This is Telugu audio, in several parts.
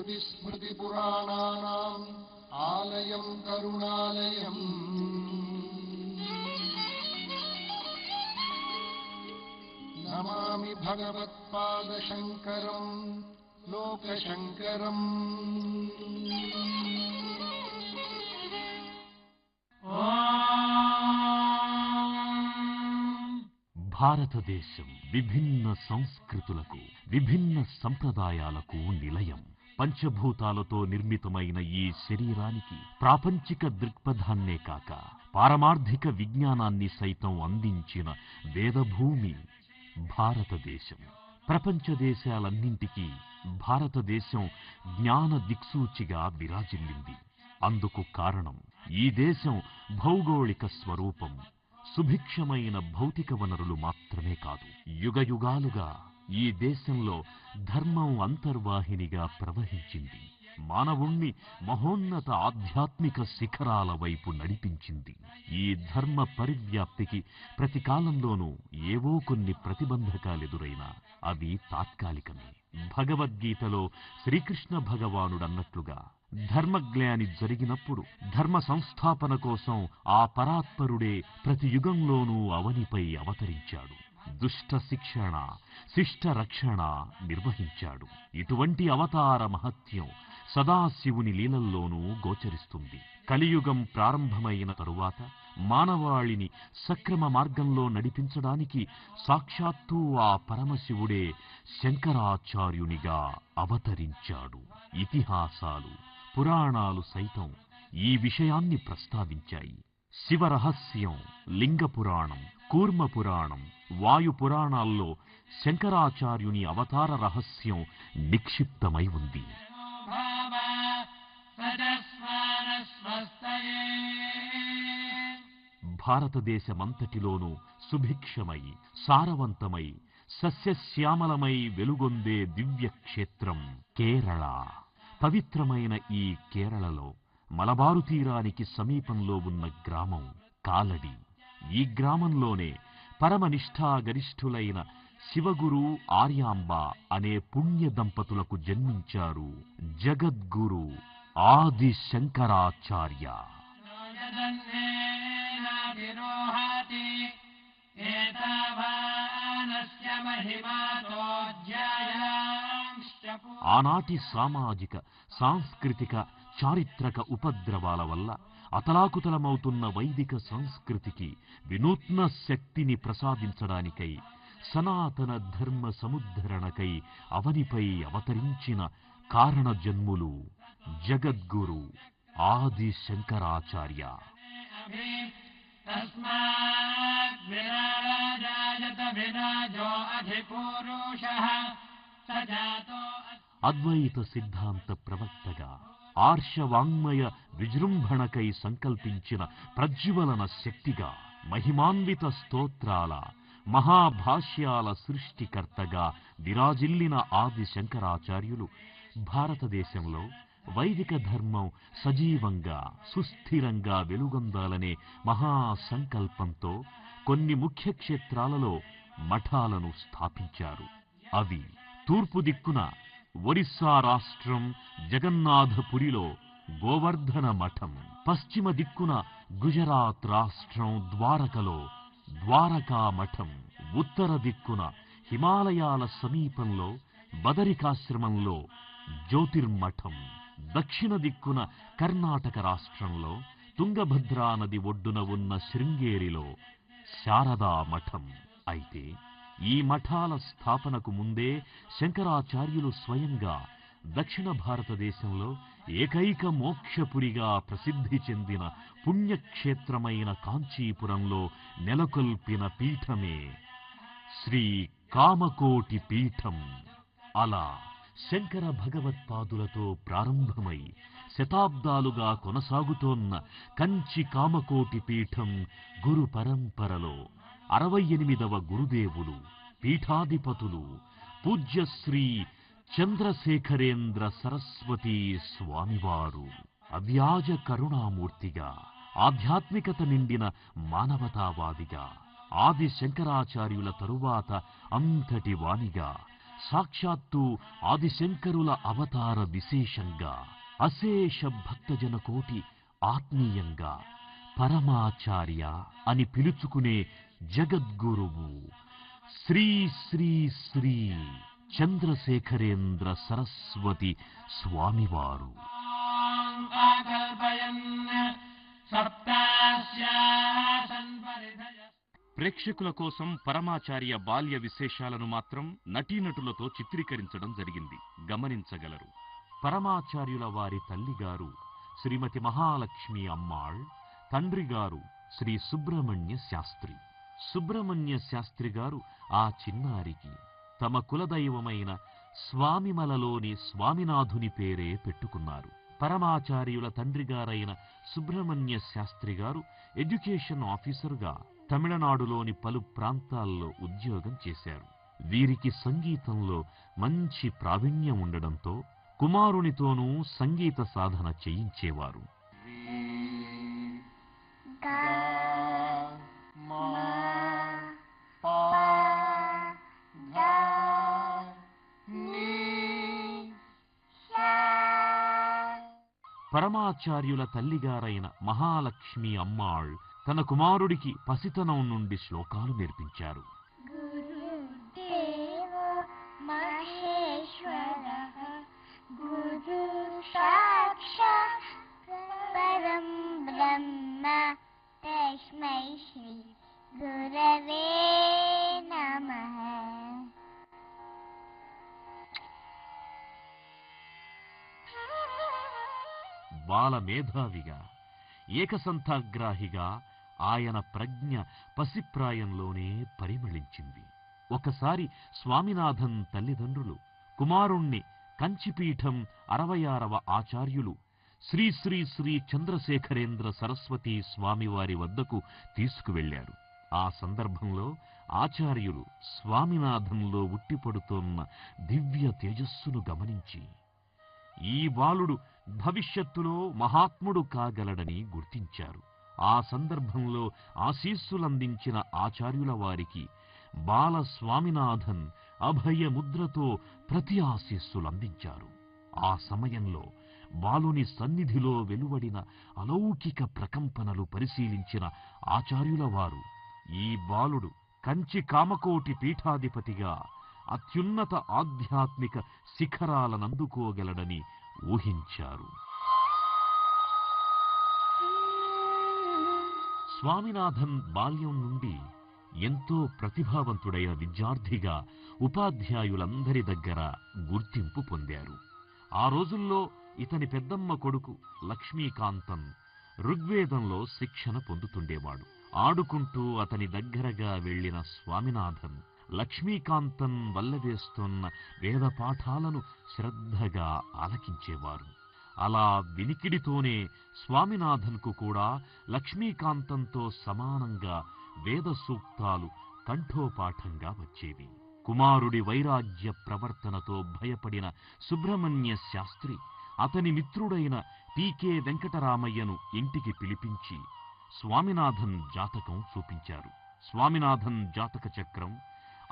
श्रुतिस्मृतिपुराणानाम् आलयं करुणालयम् नमामि भगवत्पादशङ्करं लोकशङ्करम्। భారతదేశం విభిన్న సంస్కృతులకు విభిన్న సంప్రదాయాలకు నిలయం. పంచభూతాలతో నిర్మితమైన ఈ శరీరానికి ప్రాపంచిక దృక్పథాన్నే కాక పారమార్థిక విజ్ఞానాన్ని సైతం అందించిన వేదభూమి భారతదేశం. ప్రపంచ దేశాలన్నింటికీ భారతదేశం జ్ఞాన దిక్సూచిగా విరాజిల్లింది. అందుకు కారణం ఈ దేశం భౌగోళిక స్వరూపం, సుభిక్షమైన భౌతిక వనరులు మాత్రమే కాదు. యుగయుగాలుగా ఈ దేశంలో ధర్మం అంతర్వాహినిగా ప్రవహించింది. మానవుణ్ణి మహోన్నత ఆధ్యాత్మిక శిఖరాల వైపు నడిపించింది. ఈ ధర్మ పరివ్యాప్తికి ప్రతి కాలంలోనూ ఏవో కొన్ని ప్రతిబంధకాలెదురైనా అవి తాత్కాలికమే. భగవద్గీతలో శ్రీకృష్ణ భగవానుడన్నట్లుగా ధర్మగ్లాని జరిగినప్పుడు ధర్మ సంస్థాపన కోసం ఆ పరాత్పరుడే ప్రతి యుగంలోనూ అవనిపై అవతరించాడు. దుష్ట శిక్షణ, శిష్ట రక్షణ నిర్వహించాడు. ఇటువంటి అవతార మహత్యం సదాశివుని లీలల్లోనూ గోచరిస్తుంది. కలియుగం ప్రారంభమైన తరువాత మానవాళిని సక్రమ మార్గంలో నడిపించడానికి సాక్షాత్తు ఆ పరమశివుడే శంకరాచార్యునిగా అవతరించాడు. ఇతిహాసాలు, పురాణాలు సైతం ఈ విషయాన్ని ప్రస్తావించాయి. శివరహస్యం, లింగ పురాణం, కూర్మ పురాణం, వాయు పురాణాల్లో శంకరాచార్యుని అవతార రహస్యం నిక్షిప్తమై ఉంది. భారతదేశమంతటిలోనూ సుభిక్షమై, సారవంతమై, సస్యశ్యామలమై వెలుగొందే దివ్య క్షేత్రం కేరళ. పవిత్రమైన ఈ కేరళలో మలబారు తీరానికి సమీపంలో ఉన్న గ్రామం కాలడి. ఈ గ్రామంలోనే పరమనిష్ఠాగరిష్ఠులైన శివగురు, ఆర్యాంబ అనే పుణ్య దంపతులకు జన్మించారు జగద్గురు ఆది శంకరాచార్య. ఆనాటి సామాజిక, సాంస్కృతిక, చారిత్రక ఉపద్రవాల వల్ల అతలాకుతలమవుతున్న వైదిక సంస్కృతికి వినూత్న శక్తిని ప్రసాదించడానికై, సనాతన ధర్మ సముద్ధరణకై అవనిపై అవతరించిన కారణ జన్ములు జగద్గురు ఆది శంకరాచార్య. అద్వైత సిద్ధాంత ప్రవక్తగా ఆర్షవాంగ్మయ విజృంభణకై సంకల్పించిన ప్రజ్వలన శక్తిగా, మహిమాన్విత స్తోత్రాల, మహాభాష్యాల సృష్టికర్తగా విరాజిల్లిన ఆది శంకరాచార్యులు భారతదేశంలో వైదిక ధర్మం సజీవంగా, సుస్థిరంగా వెలుగొందాలనే మహాసంకల్పంతో కొన్ని ముఖ్య క్షేత్రాలలో మఠాలను స్థాపించారు. అవి తూర్పు దిక్కున ఒరిస్సా రాష్ట్రం జగన్నాథపురిలో గోవర్ధన మఠం, పశ్చిమ దిక్కున గుజరాత్ రాష్ట్రం ద్వారకలో ద్వారకా మఠం, ఉత్తర దిక్కున హిమాలయాల సమీపంలో బదరికాశ్రమంలో జ్యోతిర్మఠం, దక్షిణ దిక్కున కర్ణాటక రాష్ట్రంలో తుంగభద్రా నది ఒడ్డున ఉన్న శృంగేరిలో శారదా మఠం. అయితే ఈ మఠాల స్థాపనకు ముందే శంకరాచార్యులు స్వయంగా దక్షిణ భారతదేశంలో ఏకైక మోక్షపురిగా ప్రసిద్ధి చెందిన పుణ్యక్షేత్రమైన కాంచీపురంలో నెలకొల్పిన పీఠమే శ్రీ కామకోటి పీఠం. అలా శంకర భగవత్పాదులతో ప్రారంభమై శతాబ్దాలుగా కొనసాగుతోన్న కంచి కామకోటి పీఠం గురు పరంపరలో 68వ గురుదేవులు, పీఠాధిపతులు పూజ్యశ్రీ చంద్రశేఖరేంద్ర సరస్వతీ స్వామివారు అవ్యాజ కరుణామూర్తిగా, ఆధ్యాత్మికత నిండిన మానవతావాదిగా, ఆది శంకరాచార్యుల తరువాత అంతటి వానిగా సాక్షాత్తు ఆదిశంకరుల అవతార విశేషంగా అశేష భక్తజన కోటి ఆత్మీయంగా పరమాచార్య అని పిలుచుకునే జగద్గురువు శ్రీ శ్రీ శ్రీ చంద్రశేఖరేంద్ర సరస్వతి స్వామివారు. ప్రేక్షకుల కోసం పరమాచార్య బాల్య విశేషాలను మాత్రం నటీనటులతో చిత్రీకరించడం జరిగింది, గమనించగలరు. పరమాచార్యుల వారి తల్లిగారు శ్రీమతి మహాలక్ష్మి అమ్మాళ్, తండ్రిగారు శ్రీ సుబ్రహ్మణ్య శాస్త్రి. సుబ్రహ్మణ్య శాస్త్రి గారు ఆ చిన్నారికి తమ కులదైవమైన స్వామిమలలోని స్వామినాథుని పేరే పెట్టుకున్నారు. పరమాచార్యుల తండ్రిగారైన సుబ్రహ్మణ్య శాస్త్రి గారు ఎడ్యుకేషన్ ఆఫీసరుగా తమిళనాడులోని పలు ప్రాంతాల్లో ఉద్యోగం చేశారు. వీరికి సంగీతంలో మంచి ప్రావీణ్యం ఉండడంతో కుమారునితోనూ సంగీత సాధన చేయించేవారు. పరమాచార్యుల తల్లిగారైన మహాలక్ష్మి అమ్మాళ్ తన కుమారుడికి పసితనం నుండి శ్లోకాలు నేర్పించారు. బాల మేధావిగా, ఏకసంథాగ్రాహిగా ఆయన ప్రజ్ఞ పసిప్రాయంలోనే పరిమళించింది. ఒకసారి స్వామినాథన్ తల్లిదండ్రులు కుమారుణ్ణి కంచిపీఠం 66వ ఆచార్యులు శ్రీ శ్రీ శ్రీ చంద్రశేఖరేంద్ర సరస్వతి స్వామివారి వద్దకు తీసుకువెళ్లారు. ఆ సందర్భంలో ఆచార్యులు స్వామినాథంలో ఉట్టిపడుతోన్న దివ్య తేజస్సును గమనించి ఈ బాలుడు భవిష్యత్తులో మహాత్ముడు కాగలడని గుర్తించారు. ఆ సందర్భంలో ఆశీస్సులందించిన ఆచార్యుల వారికి బాల స్వామినాథన్ అభయముద్రతో ప్రతి ఆశీస్సులందించారు. ఆ సమయంలో బాలుని సన్నిధిలో వెలువడిన అలౌకిక ప్రకంపనలు పరిశీలించిన ఆచార్యుల వారు ఈ బాలుడు కంచి కామకోటి పీఠాధిపతిగా అత్యున్నత ఆధ్యాత్మిక శిఖరాలనందుకోగలడని ఊహించారు. స్వామినాథన్ బాల్యం నుండి ఎంతో ప్రతిభావంతుడైన విద్యార్థిగా ఉపాధ్యాయులందరి దగ్గర గుర్తింపు పొందారు. ఆ రోజుల్లో ఇతని పెద్దమ్మ కొడుకు లక్ష్మీకాంతన్ ఋగ్వేదంలో శిక్షణ పొందుతుండేవాడు. ఆడుకుంటూ అతని దగ్గరగా వెళ్లిన స్వామినాథన్ లక్ష్మీకాంతన్ వల్లవేస్తున్న వేద పాఠాలను శ్రద్ధగా ఆలకించేవారు. అలా వినికిడితోనే స్వామినాథన్కు కూడా లక్ష్మీకాంతంతో సమానంగా వేద సూక్తాలు కంఠోపాఠంగా వచ్చేవి. కుమారుడి వైరాగ్య ప్రవర్తనతో భయపడిన సుబ్రహ్మణ్య శాస్త్రి అతని మిత్రుడైన టీకే వెంకటరామయ్యను ఇంటికి పిలిపించి స్వామినాథన్ జాతకం చూపించారు. స్వామినాథన్ జాతక చక్రం,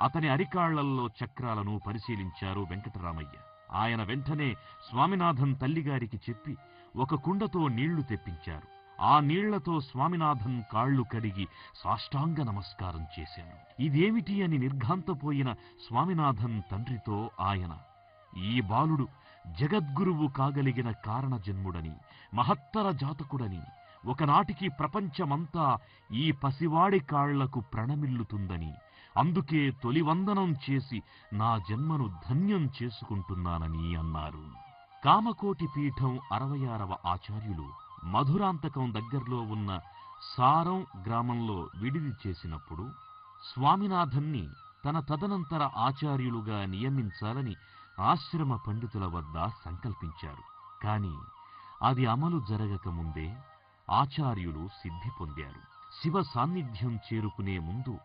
అతని అరికాళ్లల్లో చక్రాలను పరిశీలించారు వెంకటరామయ్య. ఆయన వెంటనే స్వామినాథన్ తల్లిగారికి చెప్పి ఒక కుండతో నీళ్లు తెప్పించారు. ఆ నీళ్లతో స్వామినాథన్ కాళ్లు కడిగి సాష్టాంగ నమస్కారం చేశారు. ఇదేమిటి అని నిర్ఘాంతపోయిన స్వామినాథన్ తండ్రితో ఆయన, ఈ బాలుడు జగద్గురువు కాగలిగిన కారణజన్ముడని, మహత్తర జాతకుడని, ఒకనాటికి ప్రపంచమంతా ఈ పసివాడి కాళ్లకు ప్రణమిల్లుతుందని, అందుకే తొలివందనం చేసి నా జన్మను ధన్యం చేసుకుంటున్నానని అన్నారు. కామకోటి పీఠం 66వ ఆచార్యులు మధురాంతకం దగ్గరలో ఉన్న సారం గ్రామంలో విడిది చేసినప్పుడు స్వామినాథన్ని తన తదనంతర ఆచార్యులుగా నియమించాలని ఆశ్రమ పండితుల వద్ద సంకల్పించారు. కాని అది అమలు జరగకముందే ఆచార్యులు సిద్ధి పొందారు. శివ సాన్నిధ్యం చేరుకునే ముందు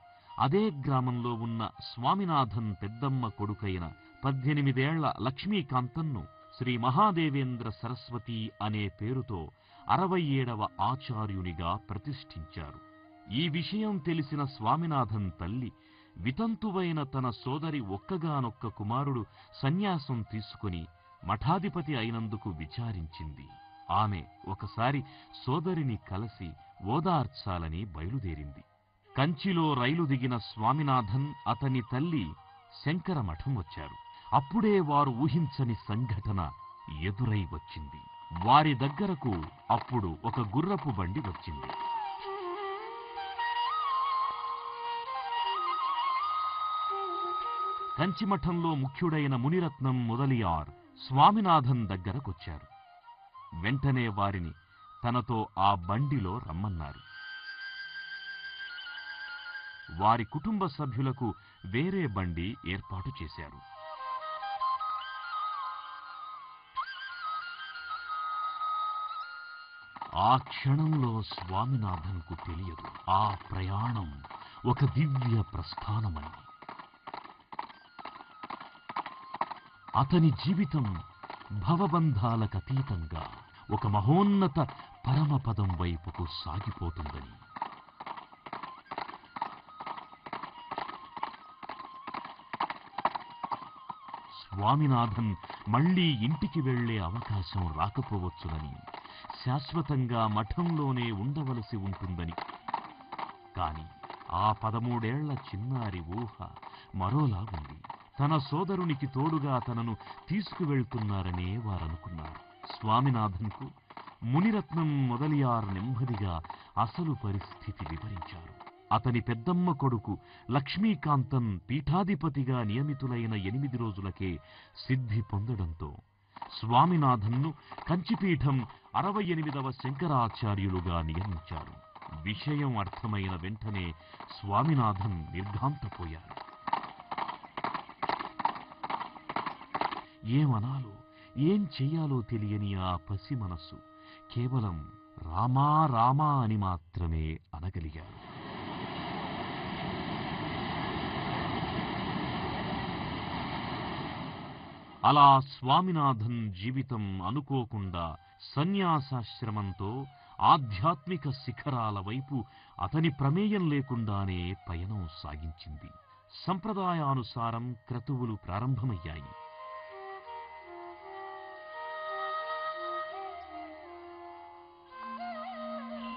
అదే గ్రామంలో ఉన్న స్వామినాథన్ పెద్దమ్మ కొడుకైన 18 ఏళ్ల లక్ష్మీకాంతన్ను శ్రీ మహాదేవేంద్ర సరస్వతి అనే పేరుతో 67వ ఆచార్యునిగా ప్రతిష్ఠించారు. ఈ విషయం తెలిసిన స్వామినాథన్ తల్లి వితంతువైన తన సోదరి ఒక్కగానొక్క కుమారుడు సన్యాసం తీసుకుని మఠాధిపతి అయినందుకు విచారించింది. ఆమె ఒకసారి సోదరిని కలిసి ఓదార్చాలని బయలుదేరింది. కంచిలో రైలు దిగిన స్వామినాథన్, అతని తల్లి శంకర మఠం వచ్చారు. అప్పుడే వారు ఊహించని సంఘటన ఎదురై వచ్చింది. వారి దగ్గరకు అప్పుడు ఒక గుర్రపు బండి వచ్చింది. కంచిమఠంలో ముఖ్యుడైన మునిరత్నం మొదలియార్ స్వామినాథన్ దగ్గరకొచ్చారు. వెంటనే వారిని తనతో ఆ బండిలో రమ్మన్నారు. వారి కుటుంబ సభ్యులకు వేరే బండి ఏర్పాటు చేశారు. ఆ క్షణంలో స్వామినాథన్కు తెలియదు, ఆ ప్రయాణం ఒక దివ్య ప్రస్థానమని. అతని జీవితం భవబంధాలకతీతంగా ఒక మహోన్నత పరమపదం వైపుకు సాగిపోతుందని. స్వామినాథన్ మళ్లీ ఇంటికి వెళ్లే అవకాశం రాకపోవచ్చునని, శాశ్వతంగా మఠంలోనే ఉండవలసి ఉంటుందని. కాని ఆ 13 ఏళ్ల చిన్నారి ఊహ మరోలా ఉంది. తన సోదరునికి తోడుగా తనను తీసుకువెళ్తున్నారనే వారనుకున్నారు. స్వామినాథన్కు మునిరత్నం మొదలియార్ నెమ్మదిగా అసలు పరిస్థితి వివరించారు. అతని పెద్దమ్మ కొడుకు లక్ష్మీకాంతన్ పీఠాధిపతిగా నియమితులైన 8 రోజులకే సిద్ధి పొందడంతో స్వామినాథన్ను కంచిపీఠం 68వ శంకరాచార్యులుగా నియమించారు. విషయం అర్థమైన వెంటనే స్వామినాథన్ నిర్ఘాంతపోయారు. ఏమనాలో ఏం చెయ్యాలో తెలియని ఆ పసి మనస్సు కేవలం రామా రామా అని మాత్రమే అనగలిగారు. అలా స్వామినాథన్ జీవితం అనుకోకుండా సన్యాసాశ్రమంతో ఆధ్యాత్మిక శిఖరాల వైపు అతని ప్రమేయం లేకుండానే పయనం సాగించింది. సంప్రదాయానుసారం క్రతువులు ప్రారంభమయ్యాయి.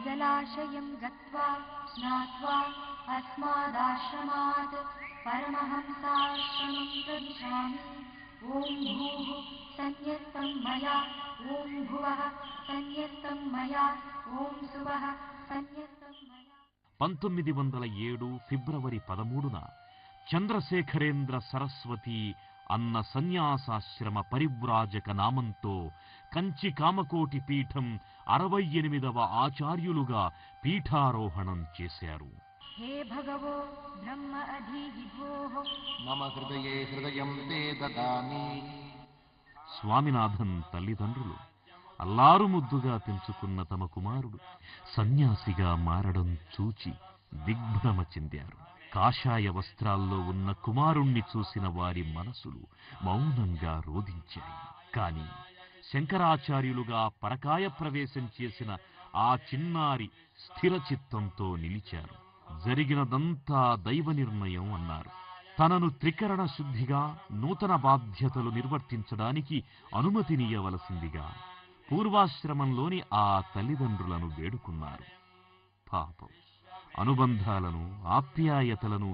జలాశయం గత్వా స్నాత్వా అస్మాదాశ్రమాత్ పరమహంసాశ్రమం ప్రవిశామి. ఓం భూః సన్యస్తం మయా, ఓం భువః సన్యస్తం మయా, ఓం సువః సన్యస్తం మయా. 1907 ఫిబ్రవరి 13న చంద్రశేఖరేంద్ర సరస్వతి అన్న సన్యాసాశ్రమ పరివ్రాజక నామంతో కంచి కామకోటి పీఠం 68వ ఆచార్యులుగా పీఠారోహణం చేశారు. హే భగవో బ్రహ్మ అధీవిభోః మమ హృదయే హృదయం తే దదామి. స్వామినాథన్ తల్లిదండ్రులు అల్లారు ముద్దుగా పెంచుకున్న తమ కుమారుడు సన్యాసిగా మారడం చూచి దిగ్భ్రమ చెందారు. కాషాయ వస్త్రాల్లో ఉన్న కుమారుణ్ణి చూసిన వారి మనసులు మౌనంగా రోదించాయి. కాని శంకరాచార్యులుగా పరకాయ ప్రవేశం చేసిన ఆ చిన్నారి స్థిర చిత్తంతో నిలిచారు. జరిగినదంతా దైవ నిర్ణయం అన్నారు. తనను త్రికరణ శుద్ధిగా నూతన బాధ్యతలు నిర్వర్తించడానికి అనుమతినియ్యవలసిందిగా పూర్వాశ్రమంలోని ఆ తల్లిదండ్రులను వేడుకున్నారు. పాపం, అనుబంధాలను ఆప్యాయతలను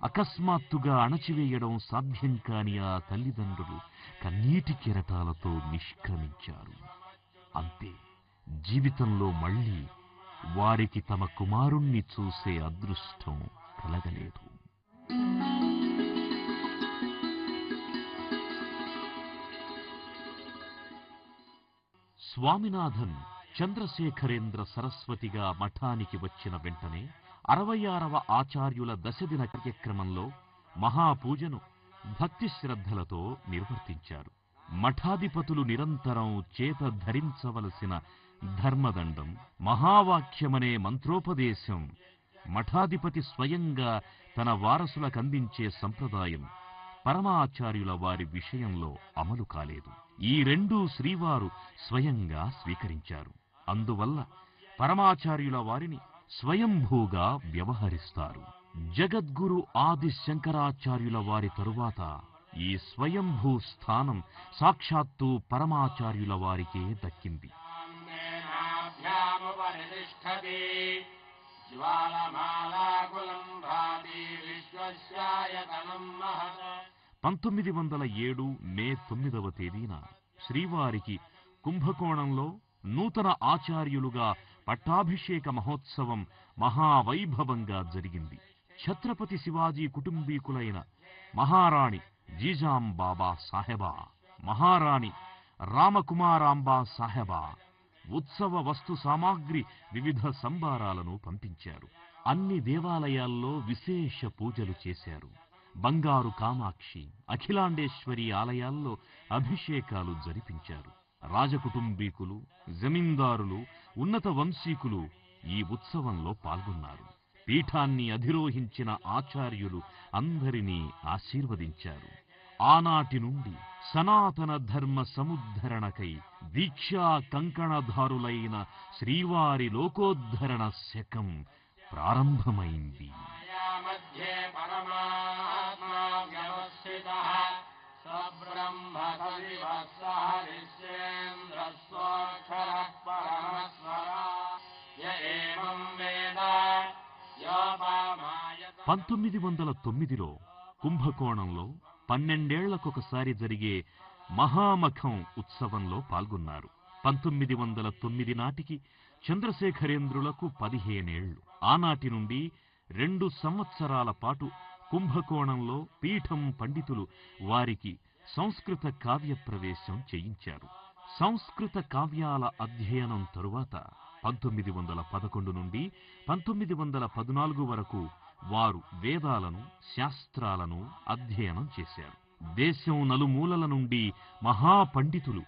అకస్మాత్తుగా అణచివేయడం సాధ్యం కాని ఆ తల్లిదండ్రులు కన్నీటి కెరటాలతో నిష్క్రమించారు. అంతే, జీవితంలో మళ్లీ వారికి తమ కుమారుణ్ణి చూసే అదృష్టం కలగలేదు. స్వామినాథన్ చంద్రశేఖరేంద్ర సరస్వతిగా మఠానికి వచ్చిన వెంటనే 66వ ఆచార్యుల దశదిన కార్యక్రమంలో మహాపూజను భక్తి శ్రద్ధలతో నిర్వర్తించారు. మఠాధిపతులు నిరంతరం చేత ధరించవలసిన ధర్మదండం, మహావాక్యమనే మంత్రోపదేశం, మఠాధిపతి స్వయంగా తన వారసులకందించే సంప్రదాయం పరమాచార్యుల వారి విషయంలో అమలు కాలేదు. ఈ రెండూ శ్రీవారు స్వయంగా స్వీకరించారు. అందువల్ల పరమాచార్యుల వారిని స్వయంభూగా వ్యవహరిస్తారు. జగద్గురు ఆది శంకరాచార్యుల వారి తరువాత ఈ స్వయంభూ స్థానం సాక్షాత్తు పరమాచార్యుల వారికే దక్కింది. పంతొమ్మిది 1907 మే 9వ తేదీన శ్రీవారికి కుంభకోణంలో నూతన ఆచార్యులుగా పట్టాభిషేక మహోత్సవం మహావైభవంగా జరిగింది. ఛత్రపతి శివాజీ కుటుంబీకులైన మహారాణి జీజాంబాబా సాహెబా, మహారాణి రామకుమారాంబా సాహెబా ఉత్సవ వస్తు సామాగ్రి వివిధ సంభారాలను పంపించారు. అన్ని దేవాలయాల్లో విశేష పూజలు చేశారు. బంగారు కామాక్షి, అఖిలాండేశ్వరి ఆలయాల్లో అభిషేకాలు జరిపించారు. రాజకుటుంబీకులు, జమీందారులు, ఉన్నత వంశీకులు ఈ ఉత్సవంలో పాల్గొన్నారు. పీఠాన్ని అధిరోహించిన ఆచార్యులు అందరినీ ఆశీర్వదించారు. ఆనాటి నుండి సనాతన ధర్మ సముద్ధరణకై దీక్షా కంకణధారులైన శ్రీవారి లోకోద్ధరణ శకం ప్రారంభమైంది. పంతొమ్మిది 1909లో కుంభకోణంలో 12 ఏళ్లకొకసారి జరిగే మహామఖం ఉత్సవంలో పాల్గొన్నారు. 1909 నాటికి చంద్రశేఖరేంద్రులకు 15 ఏళ్లు. ఆనాటి నుండి 2 సంవత్సరాల పాటు కుంభకోణంలో పీఠం పండితులు వారికి సంస్కృత కావ్య ప్రవేశం చేయించారు. సంస్కృత కావ్యాల అధ్యయనం తరువాత 1911 నుండి 1914 వరకు వారు వేదాలను, శాస్త్రాలను అధ్యయనం చేశారు. దేశం నలుమూలల నుండి మహాపండితులు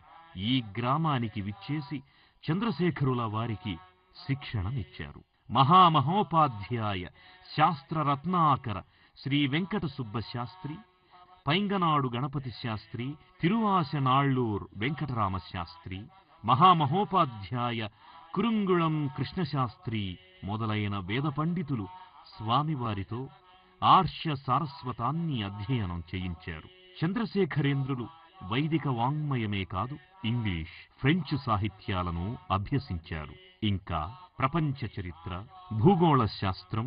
ఈ గ్రామానికి విచ్చేసి చంద్రశేఖరుల వారికి శిక్షణనిచ్చారు. మహామహోపాధ్యాయ శాస్త్రరత్నాకర శ్రీ వెంకట సుబ్బ శాస్త్రి, పైంగనాడు గణపతి శాస్త్రి, తిరువాశనాళ్ళూర్ వెంకటరామ శాస్త్రి, మహామహోపాధ్యాయ కురుంగుళం కృష్ణశాస్త్రి మొదలైన వేద పండితులు స్వామివారితో ఆర్ష సారస్వతాన్ని అధ్యయనం చేయించారు. చంద్రశేఖరేంద్రులు వైదిక వాంగ్మయమే కాదు, ఇంగ్లీష్, ఫ్రెంచ్ సాహిత్యాలను అభ్యసించారు. ఇంకా ప్రపంచ చరిత్ర, భూగోళ శాస్త్రం,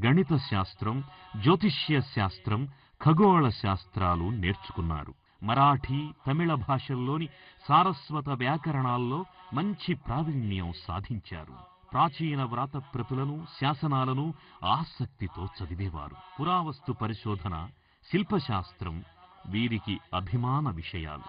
గణిత శాస్త్రం, జ్యోతిష్య శాస్త్రం, ఖగోళ శాస్త్రాలు నేర్చుకున్నారు. మరాఠీ, తమిళ భాషల్లోని సారస్వత వ్యాకరణాల్లో మంచి ప్రావీణ్యం సాధించారు. ప్రాచీన వ్రాతప్రతులను, శాసనాలను ఆసక్తితో చదివేవారు. పురావస్తు పరిశోధన, శిల్పశాస్త్రం వీరికి అభిమాన విషయాలు.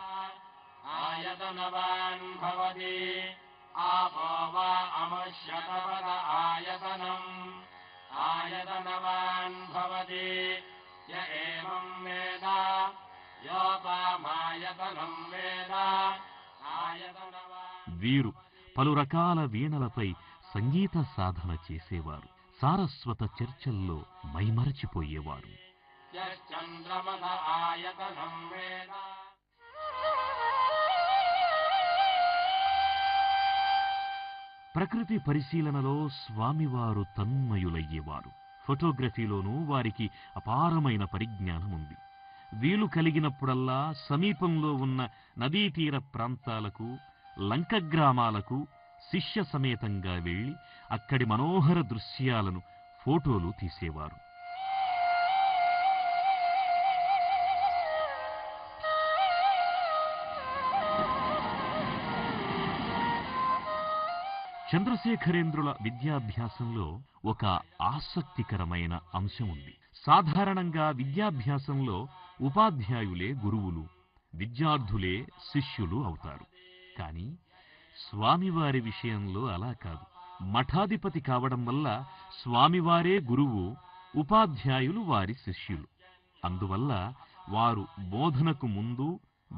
వీరు పలు రకాల వీణలపై సంగీత సాధన చేసేవారు. సారస్వత చర్చల్లో మైమరచిపోయేవారు. ప్రకృతి పరిశీలనలో స్వామివారు తన్మయులయ్యేవారు. ఫోటోగ్రఫీలోనూ వారికి అపారమైన పరిజ్ఞానం ఉంది. వీలు కలిగినప్పుడల్లా సమీపంలో ఉన్న నదీతీర ప్రాంతాలకు, లంక గ్రామాలకు శిష్య సమేతంగా వెళ్లి అక్కడి మనోహర దృశ్యాలను ఫోటోలు తీసేవారు. చంద్రశేఖరేంద్రుల విద్యాభ్యాసంలో ఒక ఆసక్తికరమైన అంశం ఉంది. సాధారణంగా విద్యాభ్యాసంలో ఉపాధ్యాయులే గురువులు, విద్యార్థులే శిష్యులు అవుతారు. కానీ స్వామివారి విషయంలో అలా కాదు. మఠాధిపతి కావడం వల్ల స్వామివారే గురువు, ఉపాధ్యాయులు వారి శిష్యులు. అందువల్ల వారు బోధనకు ముందు,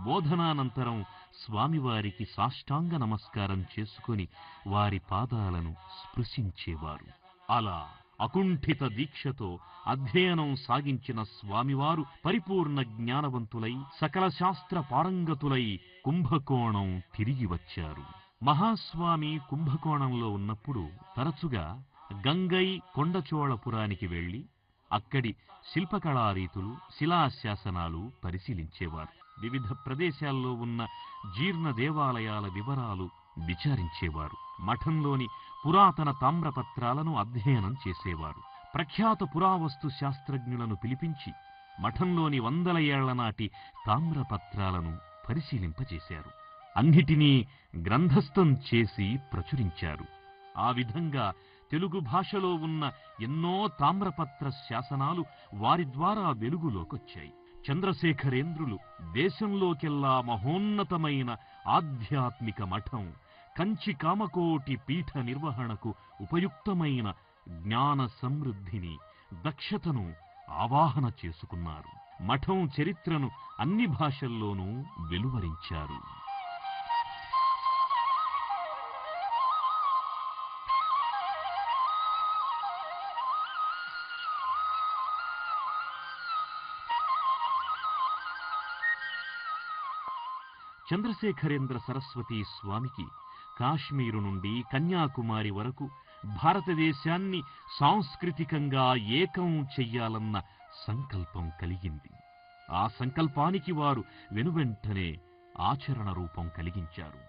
బోధనానంతరం స్వామివారికి సాష్టాంగ నమస్కారం చేసుకుని వారి పాదాలను స్పృశించేవారు. అలా అకుంఠిత దీక్షతో అధ్యయనం సాగించిన స్వామివారు పరిపూర్ణ జ్ఞానవంతులై సకల శాస్త్ర పారంగతులై కుంభకోణం తిరిగి వచ్చారు. మహాస్వామి కుంభకోణంలో ఉన్నప్పుడు తరచుగా గంగై కొండచోళపురానికి వెళ్లి అక్కడి శిల్పకళారీతులు, శిలాశాసనాలు పరిశీలించేవారు. వివిధ ప్రదేశాల్లో ఉన్న జీర్ణ దేవాలయాల వివరాలు విచారించేవారు. మఠంలోని పురాతన తామ్రపత్రాలను అధ్యయనం చేసేవారు. ప్రఖ్యాత పురావస్తు శాస్త్రజ్ఞులను పిలిపించి మఠంలోని వందల ఏళ్ల నాటి తామ్రపత్రాలను పరిశీలింపజేశారు. అన్నిటినీ గ్రంథస్థం చేసి ప్రచురించారు. ఆ విధంగా తెలుగు భాషలో ఉన్న ఎన్నో తామ్రపత్ర శాసనాలు వారి ద్వారా వెలుగులోకొచ్చాయి. చంద్రశేఖరేంద్రులు దేశంలోకెల్లా మహోన్నతమైన ఆధ్యాత్మిక మఠం కంచి కామకోటి పీఠ నిర్వహణకు ఉపయుక్తమైన జ్ఞాన సమృద్ధిని, దక్షతను ఆవాహన చేసుకున్నారు. మఠం చరిత్రను అన్ని భాషల్లోనూ వెలువరించారు. చంద్రశేఖరేంద్ర సరస్వతి స్వామికి కాశ్మీరు నుండి కన్యాకుమారి వరకు భారతదేశాన్ని సాంస్కృతికంగా ఏకం చెయ్యాలన్న సంకల్పం కలిగింది. ఆ సంకల్పానికి వారు వెనువెంటనే ఆచరణ రూపం కలిగించారు.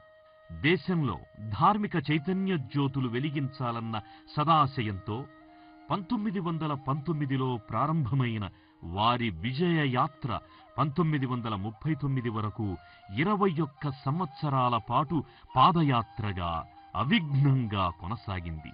దేశంలో ధార్మిక చైతన్య జ్యోతులు వెలిగించాలన్న సదాశయంతో 1919లో ప్రారంభమైన వారి విజయ యాత్ర 1939 వరకు 21 సంవత్సరాల పాటు పాదయాత్రగా అవిఘ్నంగా కొనసాగింది.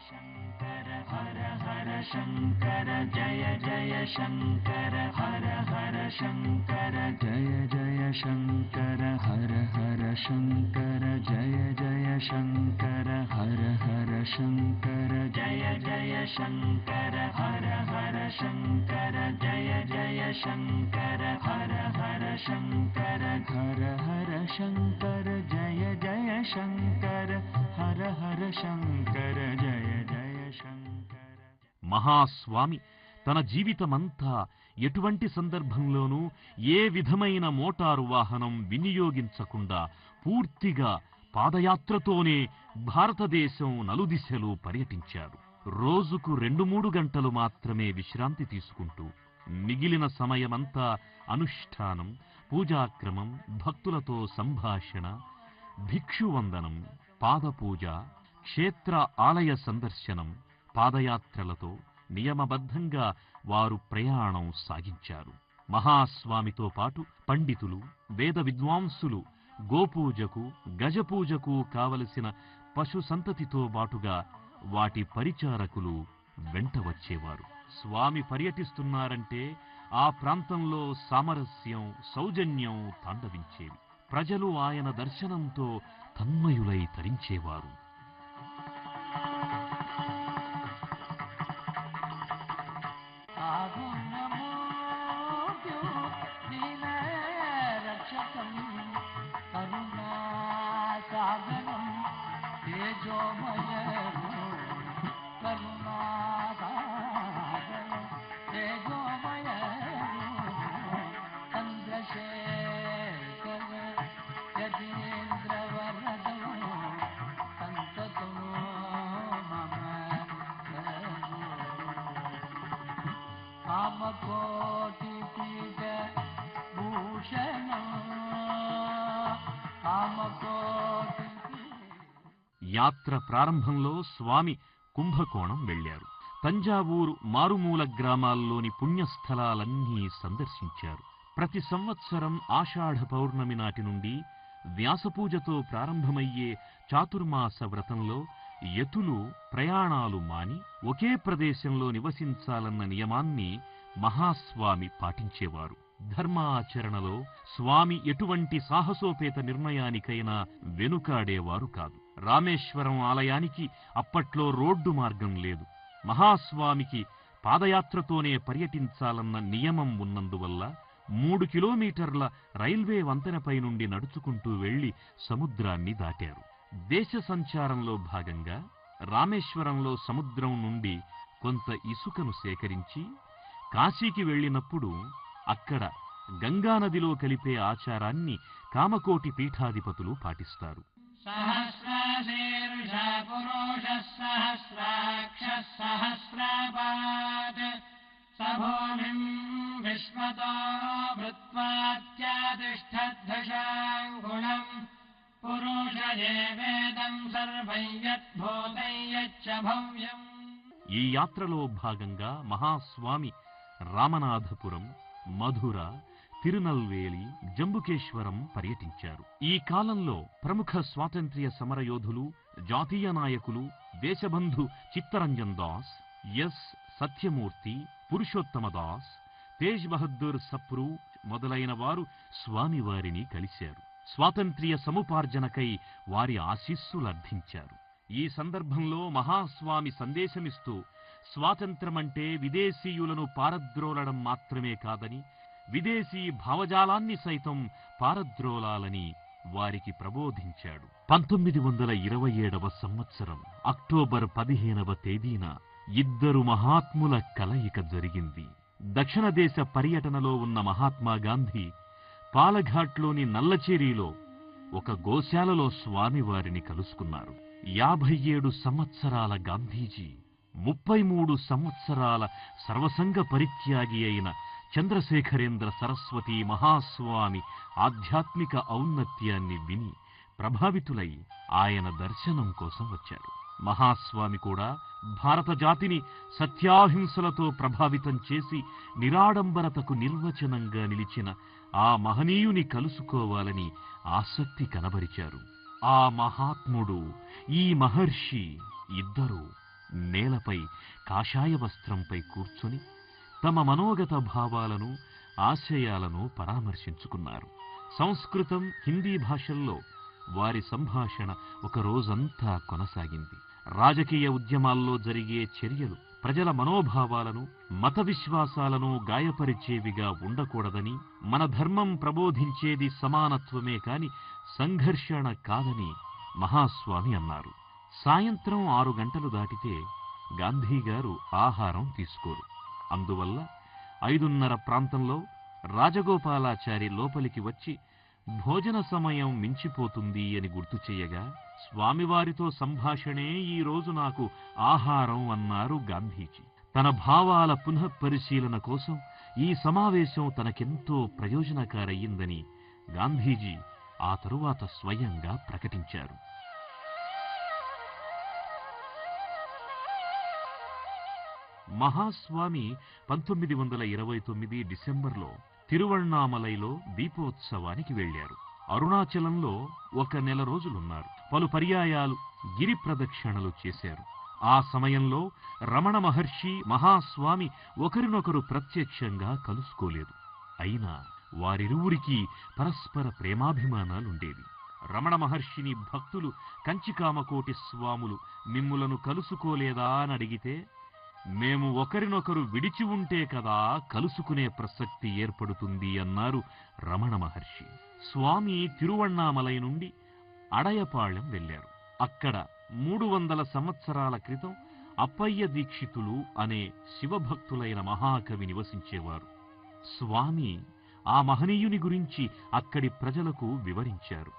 శంకర హర హర శంకర జయ జయ శంకర హర హర శంకర జయ జయ శంకర హర హర శంకర జయ జయ శంకర హర హర శంకర జయ జయ శంకర హర హర శంకర జయ జయ శంకర హర హర శంకర హర హర శంకర జయ జయ శంకర హర హర శంకర జయ జయ శంకర. మహాస్వామి తన జీవితమంతా ఎటువంటి సందర్భంలోనూ ఏ విధమైన మోటారు వాహనం వినియోగించకుండా పూర్తిగా పాదయాత్రతోనే భారతదేశం నలుదిశలు పర్యటించారు. రోజుకు 2-3 గంటలు మాత్రమే విశ్రాంతి తీసుకుంటూ మిగిలిన సమయమంతా అనుష్ఠానం, పూజాక్రమం, భక్తులతో సంభాషణ, భిక్షువందనం, పాదపూజ, క్షేత్ర ఆలయ సందర్శనం, పాదయాత్రలతో నియమబద్ధంగా వారు ప్రయాణం సాగించారు. మహాస్వామితో పాటు పండితులు, వేద విద్వాంసులు గోపూజకు, గజపూజకు కావలసిన పశు సంతతితో బాటుగా వాటి పరిచారకులు వెంట వచ్చేవారు. స్వామి పర్యటిస్తున్నారంటే ఆ ప్రాంతంలో సామరస్యం, సౌజన్యం తాండవించేవి. ప్రజలు ఆయన దర్శనంతో తన్మయులై తరించేవారు. యాత్ర ప్రారంభంలో స్వామి కుంభకోణం వెళ్లారు. తంజావూరు మారుమూల గ్రామాల్లోని పుణ్యస్థలాలన్నీ సందర్శించారు. ప్రతి సంవత్సరం ఆషాఢ పౌర్ణమి నాటి నుండి వ్యాసపూజతో ప్రారంభమయ్యే చాతుర్మాస వ్రతంలో యతులు ప్రయాణాలు మాని ఒకే ప్రదేశంలో నివసించాలన్న నియమాన్ని మహాస్వామి పాటించేవారు. ధర్మాచరణలో స్వామి ఎటువంటి సాహసోపేత నిర్ణయానికైనా వెనుకాడేవారు కాదు. రామేశ్వరం ఆలయానికి అప్పట్లో రోడ్డు మార్గం లేదు. మహాస్వామికి పాదయాత్రతోనే పర్యటించాలన్న నియమం ఉన్నందువల్ల 3 కిలోమీటర్ల రైల్వే వంతెనపై నుండి నడుచుకుంటూ వెళ్లి సముద్రాన్ని దాటారు. దేశ సంచారంలో భాగంగా రామేశ్వరంలో సముద్రం నుండి కొంత ఇసుకను సేకరించి కాశీకి వెళ్లినప్పుడు అక్కడ గంగానదిలో కలిపే ఆచారాన్ని కామకోటి పీఠాధిపతులు పాటిస్తారు. సహస్ర पुरुषः सहस्राक्षः सहस्रपात् स भूमिम् विश्वतो भृत्वात्यातिष्ठद्धशाङ्गुणम् पुरुष एवेदम् सर्वं यद्भूतं यच्च भव्यम्. ఈ యాత్రలో భాగంగా మహాస్వామి రామనాథపురం, మధుర, తిరునల్వేలి, జంబుకేశ్వరం పర్యటించారు. ఈ కాలంలో ప్రముఖ స్వాతంత్ర్య సమరయోధులు, జాతీయ నాయకులు దేశబంధు చిత్తరంజన్ దాస్, ఎస్ సత్యమూర్తి, పురుషోత్తమ దాస్, తేజ్ బహద్దూర్ సప్రు మొదలైన వారు స్వామివారిని కలిశారు. స్వాతంత్ర్య సముపార్జనకై వారి ఆశీస్సులర్థించారు. ఈ సందర్భంలో మహాస్వామి సందేశమిస్తూ స్వాతంత్రమంటే విదేశీయులను పారద్రోలడం మాత్రమే కాదని, విదేశీ భావజాలాన్ని సైతం పారద్రోలాలని వారికి ప్రబోధించాడు. 1927వ సంవత్సరం అక్టోబర్ 15వ తేదీన ఇద్దరు మహాత్ముల కలయిక జరిగింది. దక్షిణ దేశ పర్యటనలో ఉన్న మహాత్మా గాంధీ పాలఘాట్లోని నల్లచేరిలో ఒక గోశాలలో స్వామివారిని కలుసుకున్నారు. 57 సంవత్సరాల గాంధీజీ 33 సంవత్సరాల సర్వసంగ పరిత్యాగి అయిన చంద్రశేఖరేంద్ర సరస్వతి మహాస్వామి ఆధ్యాత్మిక ఔన్నత్యాన్ని విని ప్రభావితులై ఆయన దర్శనం కోసం వచ్చారు. మహాస్వామి కూడా భారత జాతిని సత్యాహింసలతో ప్రభావితం చేసి నిరాడంబరతకు నిర్వచనంగా నిలిచిన ఆ మహనీయుని కలుసుకోవాలని ఆసక్తి కనబరిచారు. ఆ మహాత్ముడు, ఈ మహర్షి ఇద్దరూ నేలపై కాషాయ వస్త్రంపై కూర్చొని తమ మనోగత భావాలను, ఆశయాలను పరామర్శించుకున్నారు. సంస్కృతం, హిందీ భాషల్లో వారి సంభాషణ ఒక రోజంతా కొనసాగింది. రాజకీయ ఉద్యమాల్లో జరిగే చర్యలు ప్రజల మనోభావాలను, మత విశ్వాసాలను గాయపరిచేవిగా ఉండకూడదని, మన ధర్మం ప్రబోధించేది సమానత్వమే కాని సంఘర్షణ కాదని మహాస్వామి అన్నారు. సాయంత్రం 6 గంటలు దాటితే గాంధీగారు ఆహారం తీసుకోరు. అందువల్ల 5:30 ప్రాంతంలో రాజగోపాలాచారి లోపలికి వచ్చి భోజన సమయం మించిపోతుంది అని గుర్తు చేయగా, స్వామివారితో సంభాషణే ఈ రోజు నాకు ఆహారం అన్నారు గాంధీజీ. తన భావాల పునఃపరిశీలన కోసం ఈ సమావేశం తనకెంతో ప్రయోజనకారయ్యిందని గాంధీజీ ఆ తరువాత స్వయంగా ప్రకటించారు. మహాస్వామి 1929 డిసెంబర్లో తిరువణ్ణామలైలో దీపోత్సవానికి వెళ్లారు. అరుణాచలంలో 1 నెల రోజులున్నారు. పలు పర్యాయాలు గిరి ప్రదక్షిణలు చేశారు. ఆ సమయంలో రమణ మహర్షి, మహాస్వామి ఒకరినొకరు ప్రత్యక్షంగా కలుసుకోలేదు. అయినా వారిరువురికి పరస్పర ప్రేమాభిమానాలుండేవి. రమణ మహర్షిని భక్తులు కంచికామకోటి స్వాములు మిమ్ములను కలుసుకోలేదా అని అడిగితే, మేము ఒకరినొకరు విడిచి ఉంటే కదా కలుసుకునే ప్రసక్తి ఏర్పడుతుంది అన్నారు రమణ మహర్షి. స్వామి తిరువణ్ణామలై నుండి అడయపాళెం వెళ్లారు. అక్కడ 300 సంవత్సరాల క్రితం అప్పయ్య దీక్షితులు అనే శివభక్తులైన మహాకవి నివసించేవారు. స్వామి ఆ మహనీయుని గురించి అక్కడి ప్రజలకు వివరించారు.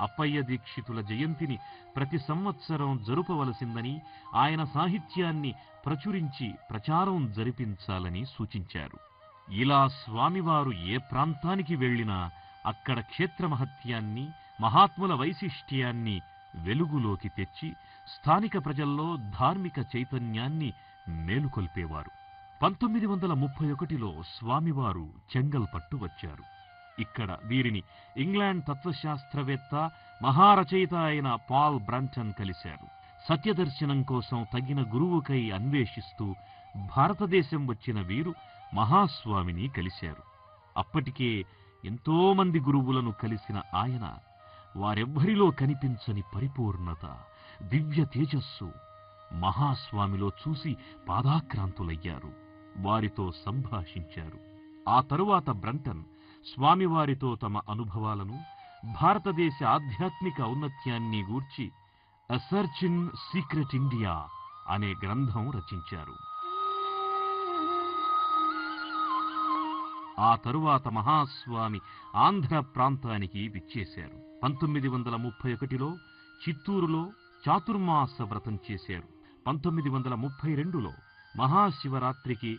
అప్పయ్య దీక్షితుల జయంతిని ప్రతి సంవత్సరం జరుపవలసిందని, ఆయన సాహిత్యాన్ని ప్రచురించి ప్రచారం జరిపించాలని సూచించారు. ఇలా స్వామివారు ఏ ప్రాంతానికి వెళ్లినా అక్కడ క్షేత్ర మహత్యాన్ని, మహాత్ముల వైశిష్ట్యాన్ని వెలుగులోకి తెచ్చి స్థానిక ప్రజల్లో ధార్మిక చైతన్యాన్ని మేలుకొల్పేవారు. 1931లో స్వామివారు చెంగల్పట్టు వచ్చారు. ఇక్కడ వీరిని ఇంగ్లాండ్ తత్వశాస్త్రవేత్త, మహారచయిత అయిన పాల్ బ్రంటన్ కలిశారు. సత్యదర్శనం కోసం తగిన గురువుకై అన్వేషిస్తూ భారతదేశం వచ్చిన వీరు మహాస్వామిని కలిశారు. అప్పటికే ఎంతో మంది గురువులను కలిసిన ఆయన వారెవ్వరిలో కనిపించని పరిపూర్ణత, దివ్య తేజస్సు మహాస్వామిలో చూసి పాదాక్రాంతులయ్యారు. వారితో సంభాషించారు. ఆ తరువాత బ్రంటన్ స్వామివారితో తమ అనుభవాలను, భారతదేశ ఆధ్యాత్మిక ఔన్నత్యాన్ని గూర్చి ఎ సెర్చ్ ఇన్ సీక్రెట్ ఇండియా అనే గ్రంథం రచించారు. ఆ తరువాత మహాస్వామి ఆంధ్ర ప్రాంతానికి విచ్చేశారు. 1931లో చిత్తూరులో చాతుర్మాస వ్రతం చేశారు. 1932లో మహాశివరాత్రికి